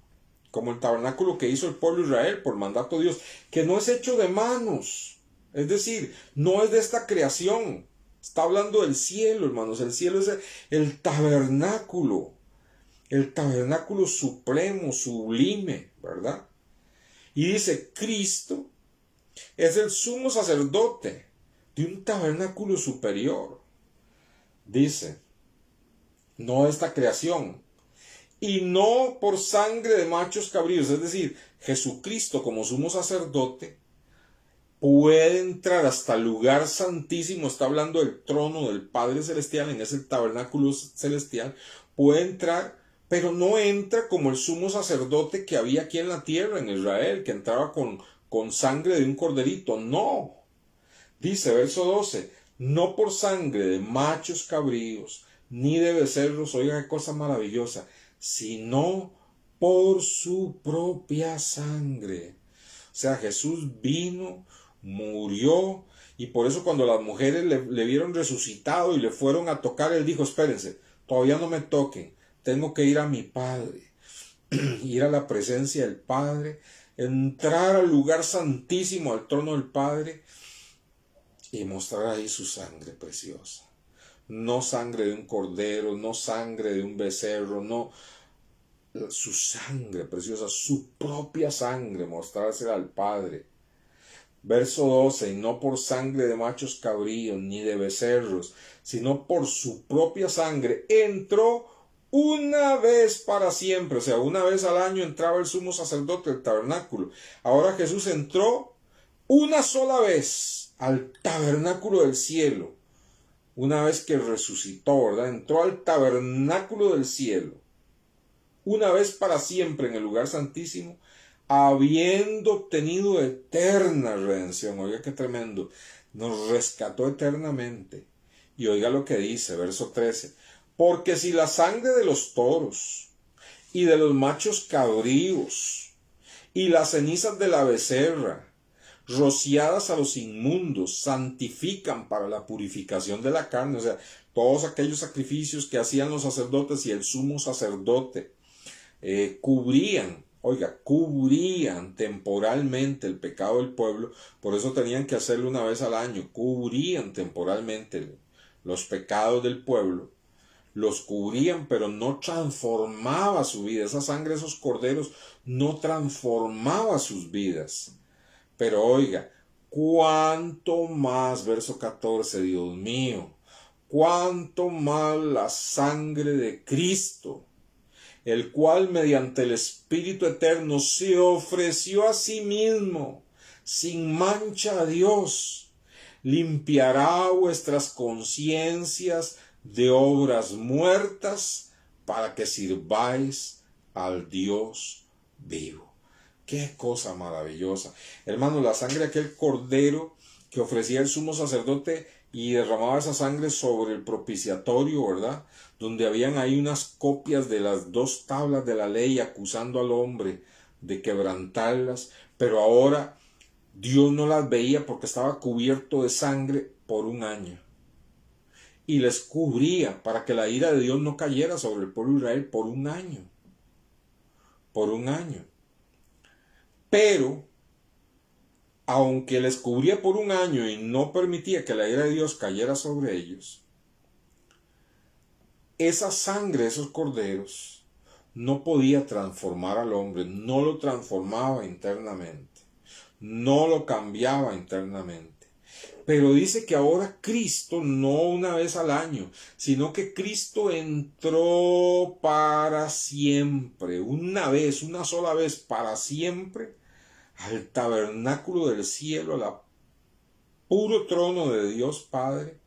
como el tabernáculo que hizo el pueblo de Israel por mandato de Dios, que no es hecho de manos, es decir, no es de esta creación. Está hablando del cielo, hermanos. El cielo es el tabernáculo supremo, sublime, ¿verdad? Y dice, Cristo es el sumo sacerdote de un tabernáculo superior. Dice, no esta creación, y no por sangre de machos cabríos, es decir, Jesucristo como sumo sacerdote puede entrar hasta el lugar santísimo, está hablando del trono del Padre Celestial, en ese tabernáculo celestial, puede entrar, pero no entra como el sumo sacerdote que había aquí en la tierra, en Israel, que entraba con sangre de un corderito, no. Dice, verso 12, no por sangre de machos cabríos, ni de becerros, oiga qué cosa maravillosa, sino por su propia sangre. O sea, Jesús vino, murió, y por eso cuando las mujeres le vieron resucitado y le fueron a tocar, él dijo, espérense, todavía no me toquen, tengo que ir a mi Padre, ir a la presencia del Padre, entrar al lugar santísimo, al trono del Padre, y mostrar ahí su sangre preciosa. No sangre de un cordero, no sangre de un becerro, no, su sangre preciosa, su propia sangre, mostrársela al Padre. Verso 12, y no por sangre de machos cabríos, ni de becerros, sino por su propia sangre, entró una vez para siempre, o sea, una vez al año entraba el sumo sacerdote del tabernáculo. Ahora Jesús entró una sola vez al tabernáculo del cielo, una vez que resucitó, ¿verdad? Entró al tabernáculo del cielo, una vez para siempre en el lugar santísimo, habiendo obtenido eterna redención. Oiga qué tremendo, nos rescató eternamente. Y oiga lo que dice, verso 13, porque si la sangre de los toros y de los machos cabríos y las cenizas de la becerra rociadas a los inmundos, santifican para la purificación de la carne. O sea, todos aquellos sacrificios que hacían los sacerdotes y el sumo sacerdote cubrían temporalmente el pecado del pueblo. Por eso tenían que hacerlo una vez al año. Cubrían temporalmente los pecados del pueblo. Los cubrían, pero no transformaba su vida. Esa sangre, esos corderos, no transformaba sus vidas. Pero oiga, cuánto más, verso 14, Dios mío, cuánto más la sangre de Cristo, el cual mediante el Espíritu Eterno se ofreció a sí mismo, sin mancha a Dios, limpiará vuestras conciencias de obras muertas para que sirváis al Dios vivo. Qué cosa maravillosa. Hermano, la sangre de aquel cordero que ofrecía el sumo sacerdote y derramaba esa sangre sobre el propiciatorio, ¿verdad? Donde habían ahí unas copias de las 2 tablas de la ley acusando al hombre de quebrantarlas, pero ahora Dios no las veía porque estaba cubierto de sangre por 1 año. Y les cubría para que la ira de Dios no cayera sobre el pueblo de Israel por 1 año. Por 1 año. Pero, aunque les cubría por 1 año y no permitía que la ira de Dios cayera sobre ellos, esa sangre de esos corderos no podía transformar al hombre, no lo transformaba internamente, no lo cambiaba internamente. Pero dice que ahora Cristo, no una vez al año, sino que Cristo entró para siempre, una vez, una sola vez, para siempre, al tabernáculo del cielo, al puro trono de Dios Padre,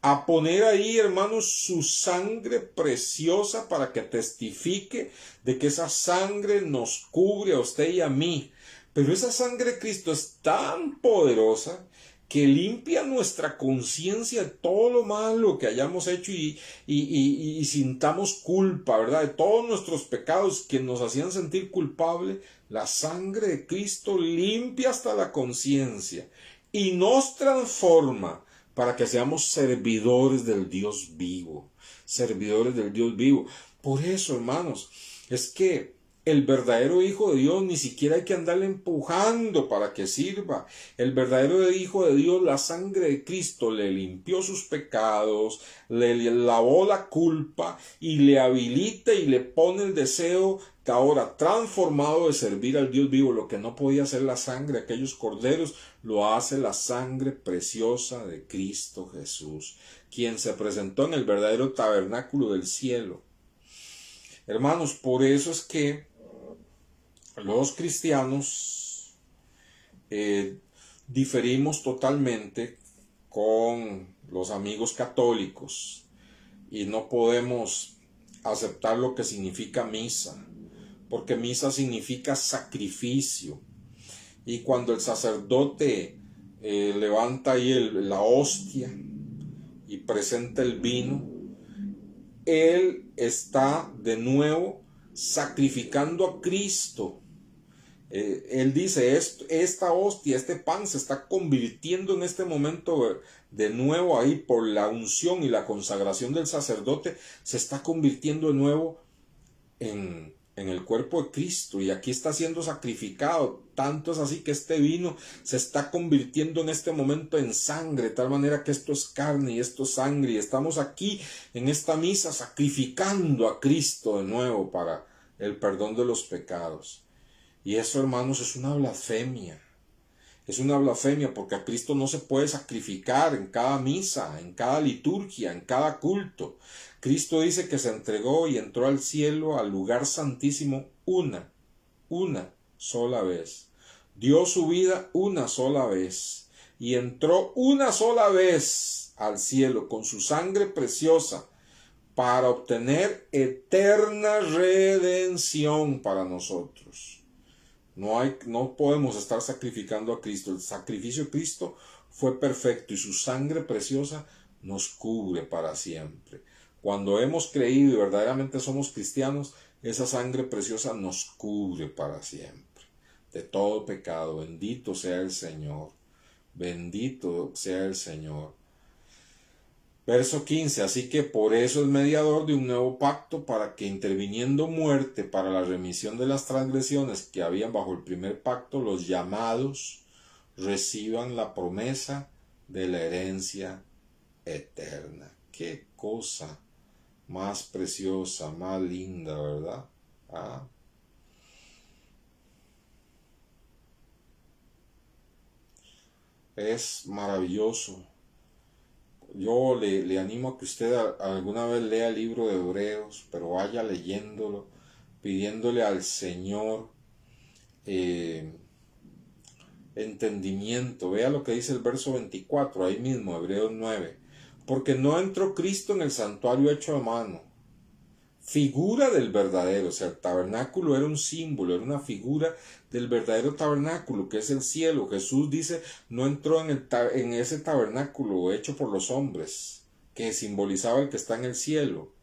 a poner ahí, hermanos, su sangre preciosa para que testifique de que esa sangre nos cubre a usted y a mí. Pero esa sangre de Cristo es tan poderosa que limpia nuestra conciencia de todo lo malo que hayamos hecho y sintamos culpa, ¿verdad? De todos nuestros pecados que nos hacían sentir culpable. La sangre de Cristo limpia hasta la conciencia y nos transforma para que seamos servidores del Dios vivo, servidores del Dios vivo. Por eso, hermanos, es que el verdadero Hijo de Dios ni siquiera hay que andarle empujando para que sirva. El verdadero Hijo de Dios, la sangre de Cristo le limpió sus pecados, le lavó la culpa y le habilita y le pone el deseo que ahora transformado de servir al Dios vivo. Lo que no podía hacer la sangre de aquellos corderos, lo hace la sangre preciosa de Cristo Jesús, quien se presentó en el verdadero tabernáculo del cielo. Hermanos, por eso es que los cristianos diferimos totalmente con los amigos católicos y no podemos aceptar lo que significa misa, porque misa significa sacrificio. Y cuando el sacerdote levanta ahí la hostia y presenta el vino, él está de nuevo sacrificando a Cristo. Él dice, esta hostia, este pan se está convirtiendo en este momento de nuevo ahí por la unción y la consagración del sacerdote, se está convirtiendo de nuevo en el cuerpo de Cristo, y aquí está siendo sacrificado. Tanto es así que este vino se está convirtiendo en este momento en sangre, de tal manera que esto es carne y esto es sangre, y estamos aquí en esta misa sacrificando a Cristo de nuevo para el perdón de los pecados. Y eso, hermanos, es una blasfemia. Es una blasfemia porque a Cristo no se puede sacrificar en cada misa, en cada liturgia, en cada culto. Cristo dice que se entregó y entró al cielo, al lugar santísimo, una sola vez. Dio su vida una sola vez y entró una sola vez al cielo con su sangre preciosa para obtener eterna redención para nosotros. No podemos estar sacrificando a Cristo. El sacrificio de Cristo fue perfecto y su sangre preciosa nos cubre para siempre. Cuando hemos creído y verdaderamente somos cristianos, esa sangre preciosa nos cubre para siempre. de todo pecado. Bendito sea el Señor. Bendito sea el Señor. Verso 15. Así que por eso es mediador de un nuevo pacto, para que interviniendo muerte para la remisión de las transgresiones que habían bajo el primer pacto, los llamados reciban la promesa de la herencia eterna. Qué cosa más preciosa, más linda, ¿verdad? Es maravilloso. Yo le animo a que usted alguna vez lea el libro de Hebreos, pero vaya leyéndolo, pidiéndole al Señor entendimiento. Vea lo que dice el verso 24, ahí mismo, Hebreos 9. Porque no entró Cristo en el santuario hecho a mano, figura del verdadero. O sea, el tabernáculo era un símbolo, era una figura del verdadero tabernáculo, que es el cielo. Jesús dice, no entró en ese tabernáculo hecho por los hombres, que simbolizaba el que está en el cielo,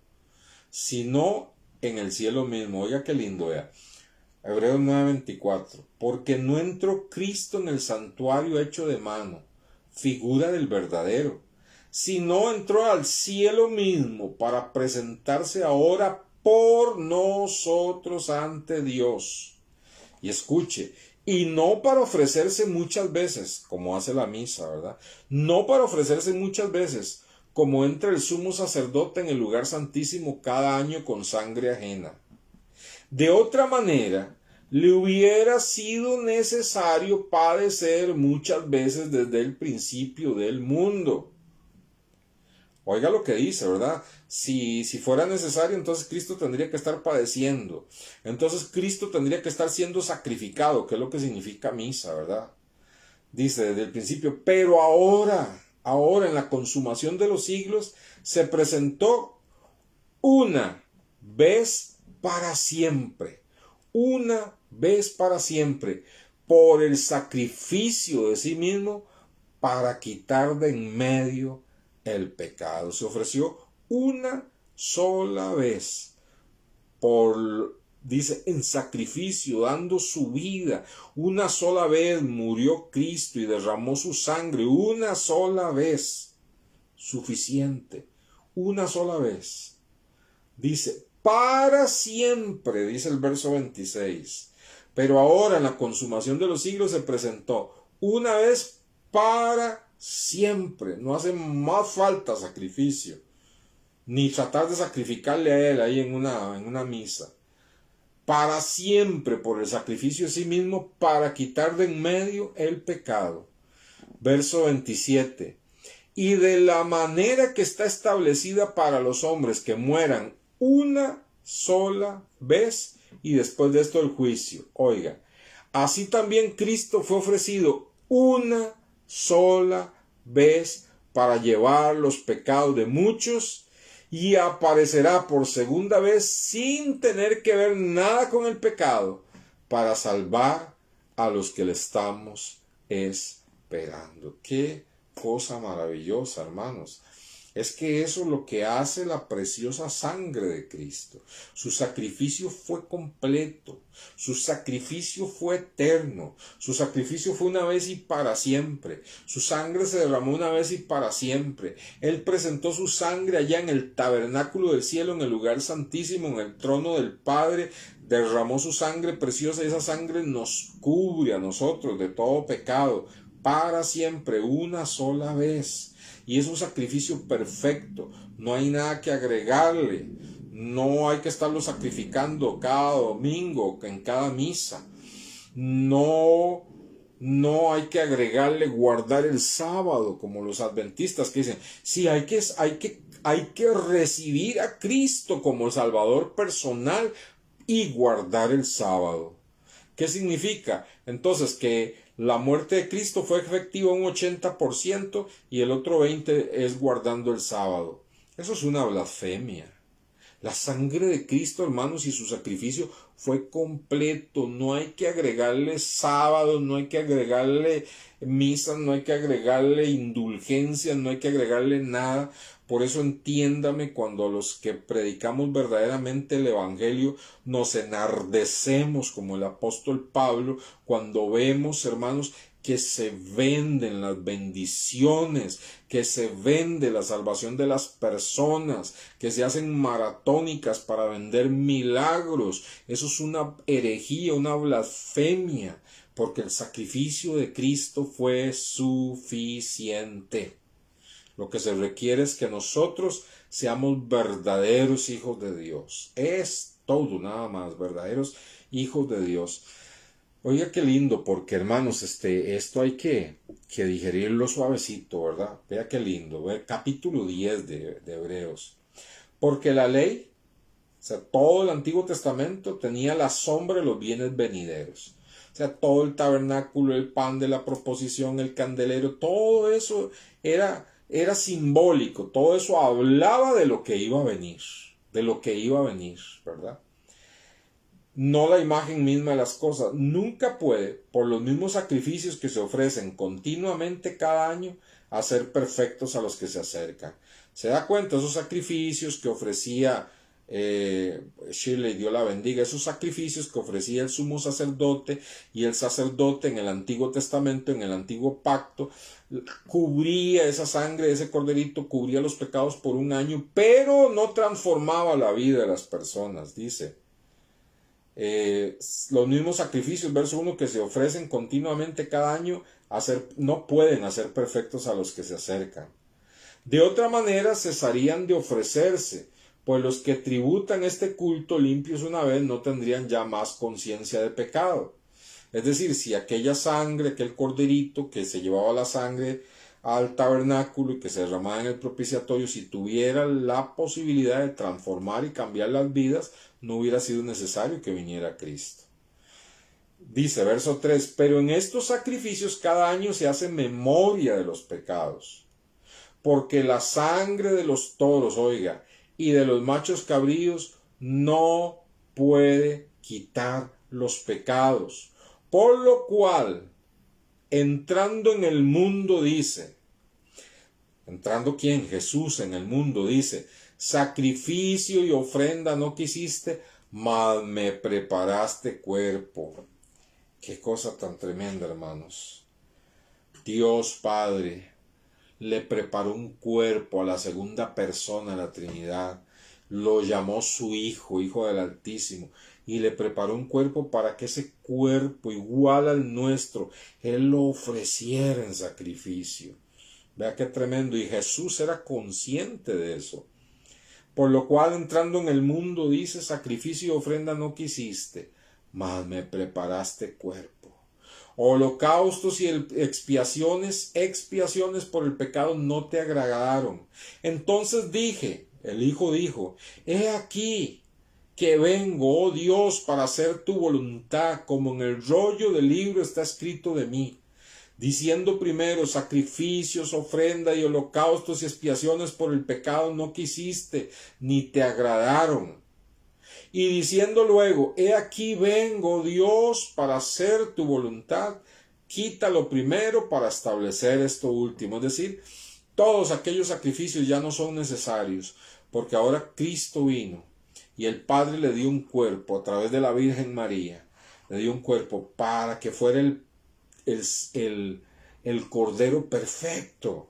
sino en el cielo mismo. Oiga qué lindo, vea. Hebreos 9:24. Porque no entró Cristo en el santuario hecho de mano, figura del verdadero, sino entró al cielo mismo para presentarse ahora por nosotros ante Dios. Y escuche, y no para ofrecerse muchas veces, como hace la misa, ¿verdad? No para ofrecerse muchas veces, como entra el sumo sacerdote en el lugar santísimo cada año con sangre ajena. De otra manera, le hubiera sido necesario padecer muchas veces desde el principio del mundo. Oiga lo que dice, ¿verdad? Si fuera necesario, entonces Cristo tendría que estar padeciendo. Entonces Cristo tendría que estar siendo sacrificado, que es lo que significa misa, ¿verdad? Dice desde el principio, pero ahora en la consumación de los siglos, se presentó una vez para siempre, por el sacrificio de sí mismo, para quitar de en medio el pecado. Se ofreció una sola vez, dice, en sacrificio, dando su vida. Una sola vez murió Cristo y derramó su sangre, una sola vez, suficiente, una sola vez. Dice, para siempre, dice el verso 26. Pero ahora en la consumación de los siglos se presentó una vez para siempre. No hace más falta sacrificio, ni tratar de sacrificarle a él ahí en una misa. Para siempre, por el sacrificio de sí mismo, para quitar de en medio el pecado. Verso 27. Y de la manera que está establecida para los hombres que mueran una sola vez, y después de esto el juicio. Oiga, así también Cristo fue ofrecido una sola vez para llevar los pecados de muchos, y aparecerá por segunda vez sin tener que ver nada con el pecado, para salvar a los que le estamos esperando. Qué cosa maravillosa, hermanos. Es que eso es lo que hace la preciosa sangre de Cristo. Su sacrificio fue completo, su sacrificio fue eterno, su sacrificio fue una vez y para siempre. Su sangre se derramó una vez y para siempre. Él presentó su sangre allá en el tabernáculo del cielo, en el lugar santísimo, en el trono del Padre. Derramó su sangre preciosa y esa sangre nos cubre a nosotros de todo pecado para siempre, una sola vez. Y es un sacrificio perfecto, no hay nada que agregarle, no hay que estarlo sacrificando cada domingo, en cada misa, no hay que agregarle guardar el sábado, como los adventistas que dicen, sí, hay que recibir a Cristo como Salvador personal y guardar el sábado. ¿Qué significa? Entonces que la muerte de Cristo fue efectiva un 80% y el otro 20% es guardando el sábado. Eso es una blasfemia. La sangre de Cristo, hermanos, y su sacrificio fue completo. No hay que agregarle sábados, no hay que agregarle misas, no hay que agregarle indulgencias, no hay que agregarle nada. Por eso entiéndame, cuando a los que predicamos verdaderamente el Evangelio nos enardecemos como el apóstol Pablo, cuando vemos, hermanos, que se venden las bendiciones, que se vende la salvación de las personas, que se hacen maratónicas para vender milagros. Eso es una herejía, una blasfemia, porque el sacrificio de Cristo fue suficiente. Lo que se requiere es que nosotros seamos verdaderos hijos de Dios. Es todo, nada más, verdaderos hijos de Dios. Oiga, qué lindo, porque hermanos, esto hay que digerirlo suavecito, ¿verdad? Vea qué lindo, ve capítulo 10 de Hebreos. Porque la ley, o sea, todo el Antiguo Testamento tenía la sombra de los bienes venideros. O sea, todo el tabernáculo, el pan de la proposición, el candelero, todo eso era simbólico, todo eso hablaba de lo que iba a venir, ¿verdad? No la imagen misma de las cosas. Nunca puede, por los mismos sacrificios que se ofrecen continuamente cada año, hacer perfectos a los que se acercan. ¿Se da cuenta? Esos sacrificios que ofrecía Shirley, Dios la bendiga, esos sacrificios que ofrecía el sumo sacerdote, y el sacerdote en el Antiguo Testamento, en el Antiguo Pacto, cubría esa sangre, ese corderito, cubría los pecados por un año, pero no transformaba la vida de las personas, dice. Los mismos sacrificios, verso 1, que se ofrecen continuamente cada año, no pueden hacer perfectos a los que se acercan. De otra manera cesarían de ofrecerse, pues los que tributan este culto limpios una vez no tendrían ya más conciencia de pecado. Es decir, si aquella sangre, aquel corderito que se llevaba la sangre al tabernáculo y que se derramaba en el propiciatorio, si tuviera la posibilidad de transformar y cambiar las vidas, no hubiera sido necesario que viniera Cristo. Dice, verso 3, pero en estos sacrificios cada año se hace memoria de los pecados, porque la sangre de los toros, oiga, y de los machos cabríos no puede quitar los pecados. Por lo cual, entrando en el mundo, dice, ¿entrando quién? Jesús en el mundo, dice, sacrificio y ofrenda no quisiste, mas me preparaste cuerpo. Qué cosa tan tremenda, hermanos. Dios Padre le preparó un cuerpo a la segunda persona de la Trinidad, lo llamó su Hijo, Hijo del Altísimo, y le preparó un cuerpo para que ese cuerpo igual al nuestro, Él lo ofreciera en sacrificio. Vea qué tremendo, y Jesús era consciente de eso. Por lo cual, entrando en el mundo, dice, sacrificio y ofrenda no quisiste, mas me preparaste cuerpo. Holocaustos y expiaciones por el pecado no te agradaron. Entonces dije, el Hijo dijo, he aquí que vengo, oh Dios, para hacer tu voluntad, como en el rollo del libro está escrito de mí. Diciendo primero, sacrificios, ofrenda y holocaustos y expiaciones por el pecado no quisiste, ni te agradaron. Y diciendo luego, he aquí vengo, Dios, para hacer tu voluntad, quítalo primero para establecer esto último. Es decir, todos aquellos sacrificios ya no son necesarios, porque ahora Cristo vino y el Padre le dio un cuerpo a través de la Virgen María, le dio un cuerpo para que fuera el Cordero perfecto.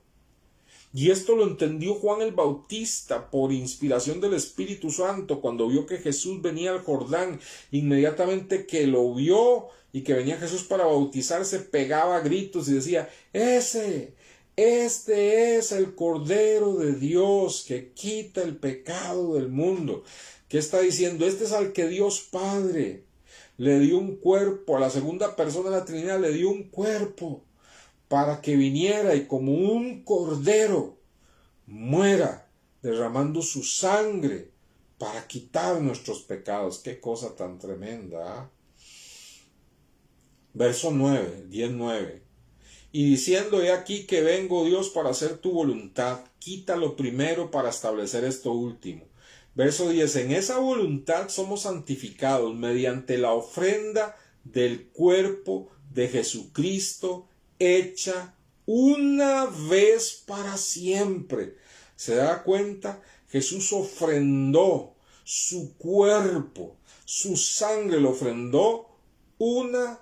Y esto lo entendió Juan el Bautista por inspiración del Espíritu Santo cuando vio que Jesús venía al Jordán. Inmediatamente que lo vio y que venía Jesús para bautizarse, pegaba gritos y decía, este es el Cordero de Dios que quita el pecado del mundo. ¿Qué está diciendo? Este es al que Dios Padre le dio un cuerpo, a la segunda persona de la Trinidad le dio un cuerpo, para que viniera y como un cordero muera, derramando su sangre para quitar nuestros pecados. Qué cosa tan tremenda, ¿eh? Verso 9, 10:9. Y diciendo, he aquí que vengo, Dios, para hacer tu voluntad, quítalo primero para establecer esto último. Verso 10, en esa voluntad somos santificados mediante la ofrenda del cuerpo de Jesucristo hecha una vez para siempre. ¿Se da cuenta? Jesús ofrendó su cuerpo, su sangre lo ofrendó una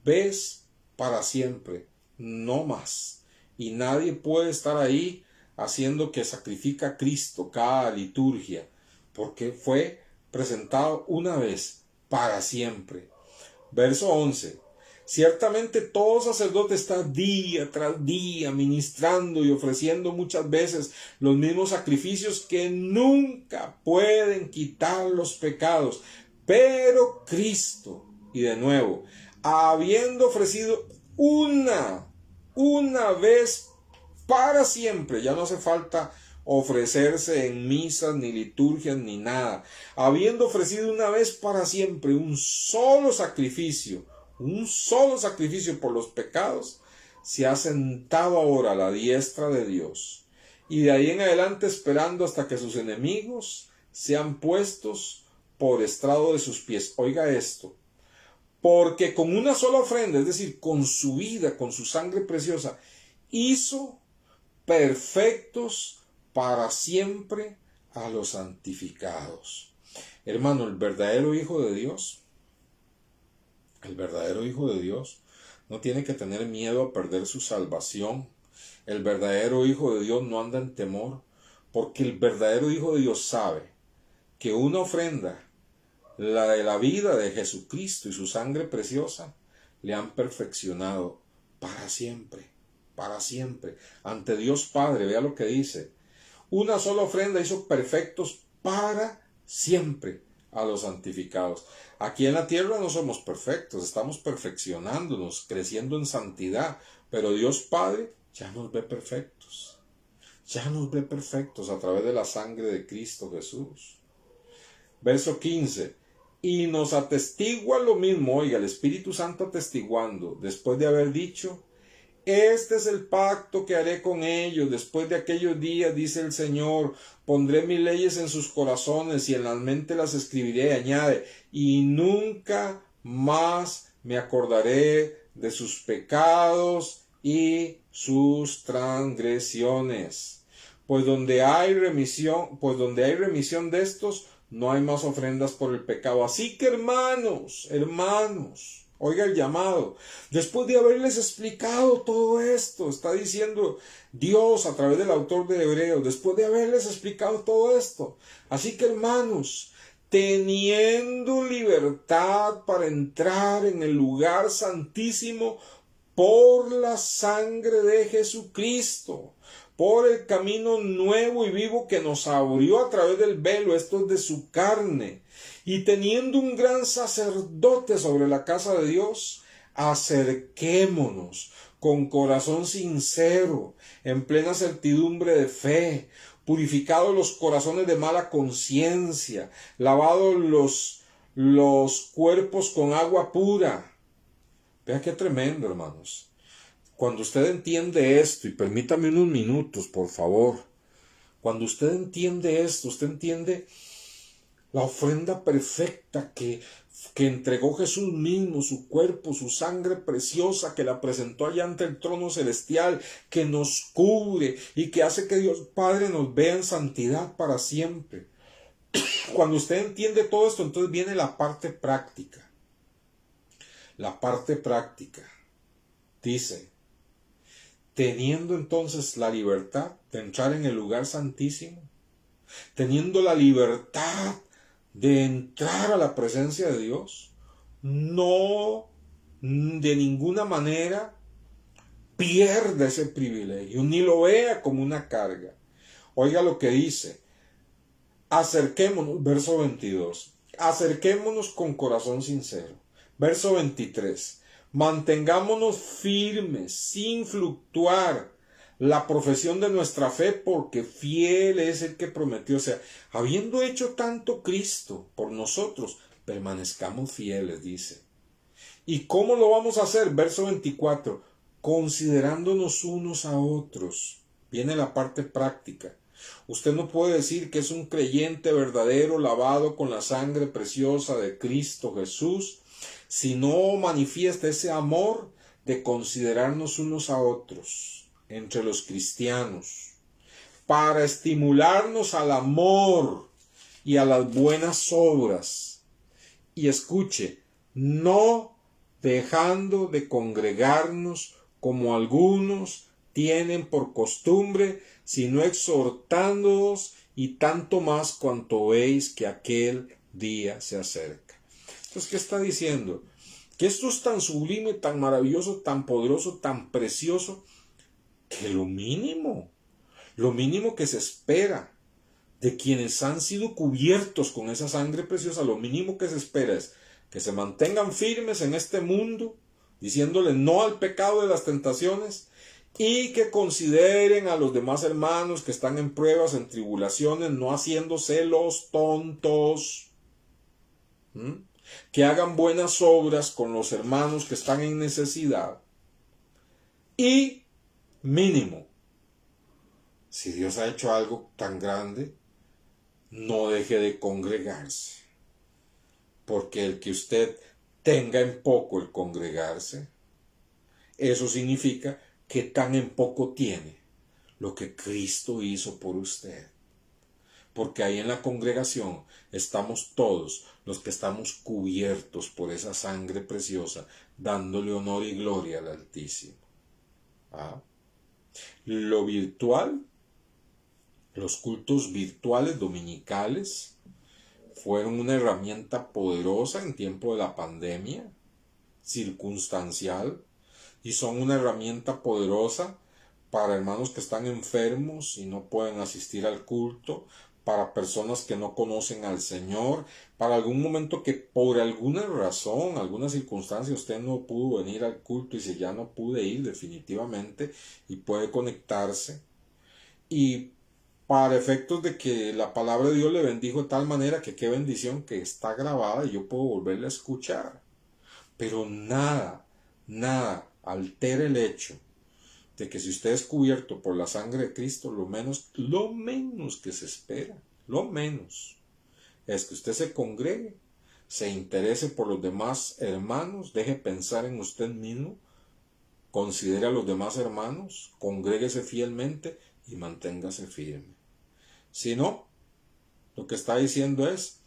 vez para siempre, no más. Y nadie puede estar ahí haciendo que sacrifica a Cristo cada liturgia, porque fue presentado una vez para siempre. Verso 11. Ciertamente todo sacerdote está día tras día ministrando y ofreciendo muchas veces los mismos sacrificios que nunca pueden quitar los pecados. Pero Cristo, y de nuevo, habiendo ofrecido una vez para siempre, ya no hace falta ofrecerse en misas, ni liturgias, ni nada, habiendo ofrecido una vez para siempre un solo sacrificio por los pecados, se ha sentado ahora a la diestra de Dios, y de ahí en adelante esperando hasta que sus enemigos sean puestos por estrado de sus pies. Oiga esto, porque con una sola ofrenda, es decir, con su vida, con su sangre preciosa, hizo perfectos para siempre a los santificados. Hermano, el verdadero Hijo de Dios no tiene que tener miedo a perder su salvación. El verdadero Hijo de Dios no anda en temor, porque el verdadero Hijo de Dios sabe que una ofrenda, la de la vida de Jesucristo y su sangre preciosa, le han perfeccionado para siempre, ante Dios Padre. Vea lo que dice: una sola ofrenda hizo perfectos para siempre a los santificados. Aquí en la tierra no somos perfectos, estamos perfeccionándonos, creciendo en santidad, pero Dios Padre ya nos ve perfectos, a través de la sangre de Cristo Jesús. Verso 15, y nos atestigua lo mismo, oiga, el Espíritu Santo atestiguando, después de haber dicho: este es el pacto que haré con ellos después de aquellos días, dice el Señor. Pondré mis leyes en sus corazones y en las mentes las escribiré. Añade: y nunca más me acordaré de sus pecados y sus transgresiones. Pues donde hay remisión de estos, no hay más ofrendas por el pecado. Así que hermanos, oiga el llamado. Después de haberles explicado todo esto, está diciendo Dios a través del autor de Hebreos, después de haberles explicado todo esto. Así que hermanos, teniendo libertad para entrar en el lugar santísimo por la sangre de Jesucristo, por el camino nuevo y vivo que nos abrió a través del velo, esto es de su carne, y teniendo un gran sacerdote sobre la casa de Dios, acerquémonos con corazón sincero, en plena certidumbre de fe, purificados los corazones de mala conciencia, lavados los cuerpos con agua pura. Vea qué tremendo, hermanos. Cuando usted entiende esto, y permítame unos minutos, por favor. Cuando usted entiende esto, usted entiende la ofrenda perfecta que entregó Jesús mismo, su cuerpo, su sangre preciosa, que la presentó allá ante el trono celestial, que nos cubre y que hace que Dios Padre nos vea en santidad para siempre. Cuando usted entiende todo esto, entonces viene la parte práctica. La parte práctica dice: teniendo entonces la libertad de entrar en el lugar santísimo, teniendo la libertad de entrar a la presencia de Dios, no de ninguna manera pierda ese privilegio, ni lo vea como una carga. Oiga lo que dice: acerquémonos, verso 22, acerquémonos con corazón sincero. Verso 23, mantengámonos firmes, sin fluctuar, la profesión de nuestra fe, porque fiel es el que prometió. O sea, habiendo hecho tanto Cristo por nosotros, permanezcamos fieles, dice. ¿Y cómo lo vamos a hacer? Verso 24, considerándonos unos a otros. Viene la parte práctica. Usted no puede decir que es un creyente verdadero lavado con la sangre preciosa de Cristo Jesús si no manifiesta ese amor de considerarnos unos a otros entre los cristianos para estimularnos al amor y a las buenas obras. Y escuche, no dejando de congregarnos como algunos tienen por costumbre, sino exhortándoos y tanto más cuanto veis que aquel día se acerca. Entonces, ¿qué está diciendo? Que esto es tan sublime, tan maravilloso, tan poderoso, tan precioso, que lo mínimo que se espera de quienes han sido cubiertos con esa sangre preciosa, lo mínimo que se espera es que se mantengan firmes en este mundo, diciéndole no al pecado de las tentaciones, y que consideren a los demás hermanos que están en pruebas, en tribulaciones, no haciéndose los tontos. Que hagan buenas obras con los hermanos que están en necesidad. Y mínimo, si Dios ha hecho algo tan grande, no deje de congregarse. Porque el que usted tenga en poco el congregarse, eso significa que tan en poco tiene lo que Cristo hizo por usted. Porque ahí en la congregación estamos todos los que estamos cubiertos por esa sangre preciosa, dándole honor y gloria al Altísimo. Lo virtual, los cultos virtuales dominicales, fueron una herramienta poderosa en tiempo de la pandemia, circunstancial, y son una herramienta poderosa para hermanos que están enfermos y no pueden asistir al culto, para personas que no conocen al Señor, para algún momento que por alguna razón, alguna circunstancia usted no pudo venir al culto y si ya no pude ir definitivamente y puede conectarse. Y para efectos de que la palabra de Dios le bendijo de tal manera que qué bendición que está grabada y yo puedo volverla a escuchar. Pero nada altera el hecho de que si usted es cubierto por la sangre de Cristo, lo menos que se espera, lo menos, es que usted se congregue, se interese por los demás hermanos, deje pensar en usted mismo, considere a los demás hermanos, congréguese fielmente y manténgase firme. Si no, lo que está diciendo es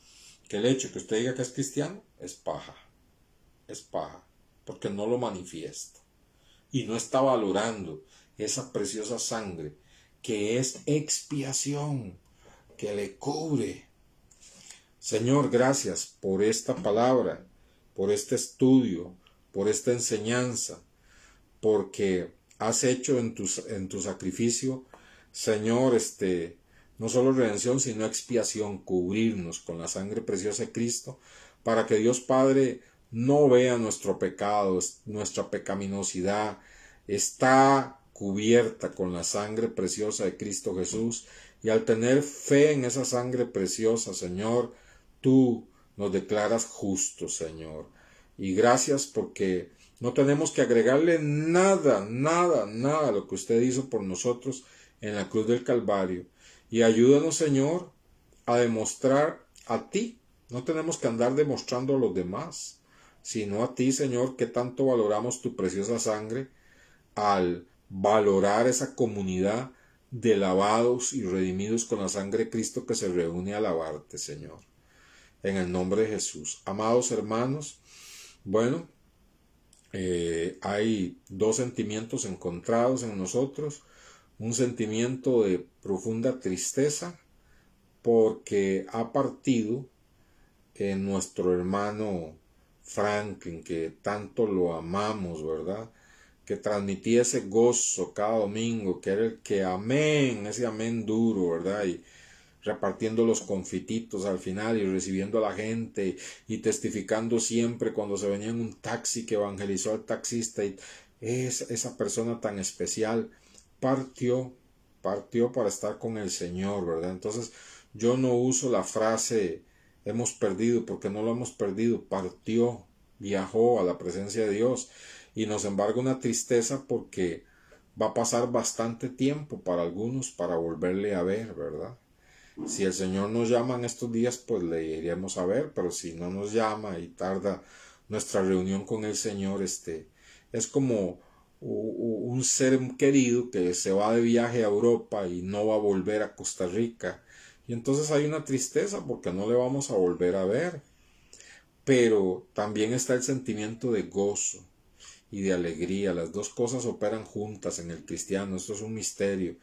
que el hecho que usted diga que es cristiano es paja, porque no lo manifiesta. Y no está valorando esa preciosa sangre que es expiación, que le cubre. Señor, gracias por esta palabra, por este estudio, por esta enseñanza, porque has hecho en tu sacrificio, Señor, no solo redención, sino expiación, cubrirnos con la sangre preciosa de Cristo, para que Dios Padre no vea nuestro pecado, nuestra pecaminosidad, está cubierta con la sangre preciosa de Cristo Jesús, y al tener fe en esa sangre preciosa, Señor, tú nos declaras justos, Señor. Y gracias porque no tenemos que agregarle nada a lo que usted hizo por nosotros en la cruz del Calvario. Y ayúdanos, Señor, a demostrar a ti. No tenemos que andar demostrando a los demás, sino a ti, Señor, que tanto valoramos tu preciosa sangre al valorar esa comunidad de lavados y redimidos con la sangre de Cristo que se reúne a alabarte, Señor. En el nombre de Jesús. Amados hermanos, bueno, hay dos sentimientos encontrados en nosotros. Un sentimiento de profunda tristeza porque ha partido nuestro hermano Franklin, que tanto lo amamos, ¿verdad? Que transmitía ese gozo cada domingo, que era el que amén, ese amén duro, ¿verdad? Y repartiendo los confititos al final y recibiendo a la gente y testificando siempre cuando se venía en un taxi que evangelizó al taxista, y esa persona tan especial partió para estar con el Señor, ¿verdad? Entonces yo no uso la frase hemos perdido, porque no lo hemos perdido, partió, viajó a la presencia de Dios, y nos embarga una tristeza porque va a pasar bastante tiempo para algunos para volverle a ver, ¿verdad? Si el Señor nos llama en estos días, pues le iremos a ver, pero si no nos llama y tarda nuestra reunión con el Señor, es como un ser querido que se va de viaje a Europa y no va a volver a Costa Rica. Y entonces hay una tristeza porque no le vamos a volver a ver. Pero también está el sentimiento de gozo y de alegría. Las dos cosas operan juntas en el cristiano. Esto es un misterio.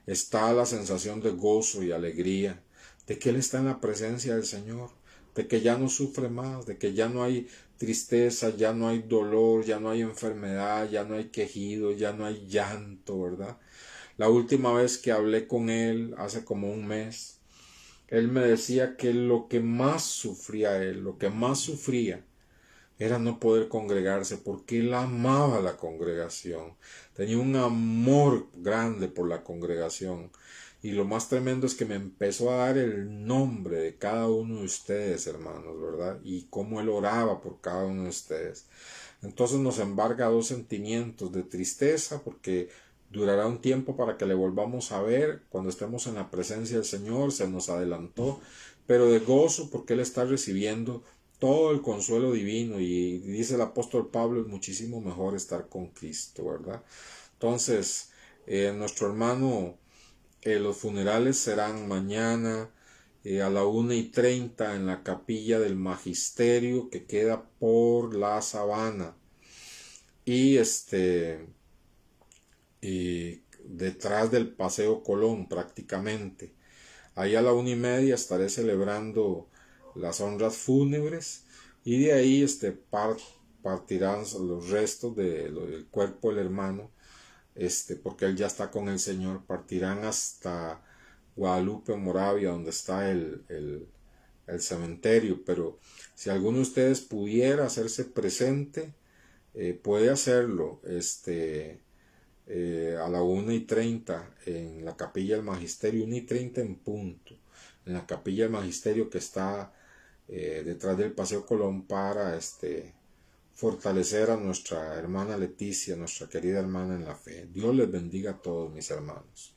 Está la sensación de gozo y alegría, de que Él está en la presencia del Señor, de que ya no sufre más, de que ya no hay tristeza, ya no hay dolor, ya no hay enfermedad, ya no hay quejido, ya no hay llanto, ¿verdad? La última vez que hablé con Él, hace como un mes, Él me decía que lo que más sufría Él, lo que más sufría, era no poder congregarse, porque él amaba la congregación, tenía un amor grande por la congregación. Y lo más tremendo es que me empezó a dar el nombre de cada uno de ustedes, hermanos, ¿verdad? Y cómo él oraba por cada uno de ustedes. Entonces nos embarga dos sentimientos de tristeza, porque durará un tiempo para que le volvamos a ver cuando estemos en la presencia del Señor, se nos adelantó, pero de gozo porque él está recibiendo todo el consuelo divino, y dice el apóstol Pablo, es muchísimo mejor estar con Cristo, ¿verdad? Entonces, nuestro hermano, los funerales serán mañana a la 1:30 en la capilla del Magisterio que queda por la Sabana, y detrás del Paseo Colón prácticamente. Ahí a la 1:30 estaré celebrando las honras fúnebres, y de ahí partirán los restos del cuerpo del hermano, porque él ya está con el Señor. Partirán hasta Guadalupe, Moravia, donde está el cementerio. Pero si alguno de ustedes pudiera hacerse presente, puede hacerlo a la 1:30 en la capilla del Magisterio, 1:30 en punto, en la capilla del Magisterio que está detrás del Paseo Colón, para fortalecer a nuestra hermana Leticia, nuestra querida hermana en la fe. Dios les bendiga a todos, mis hermanos.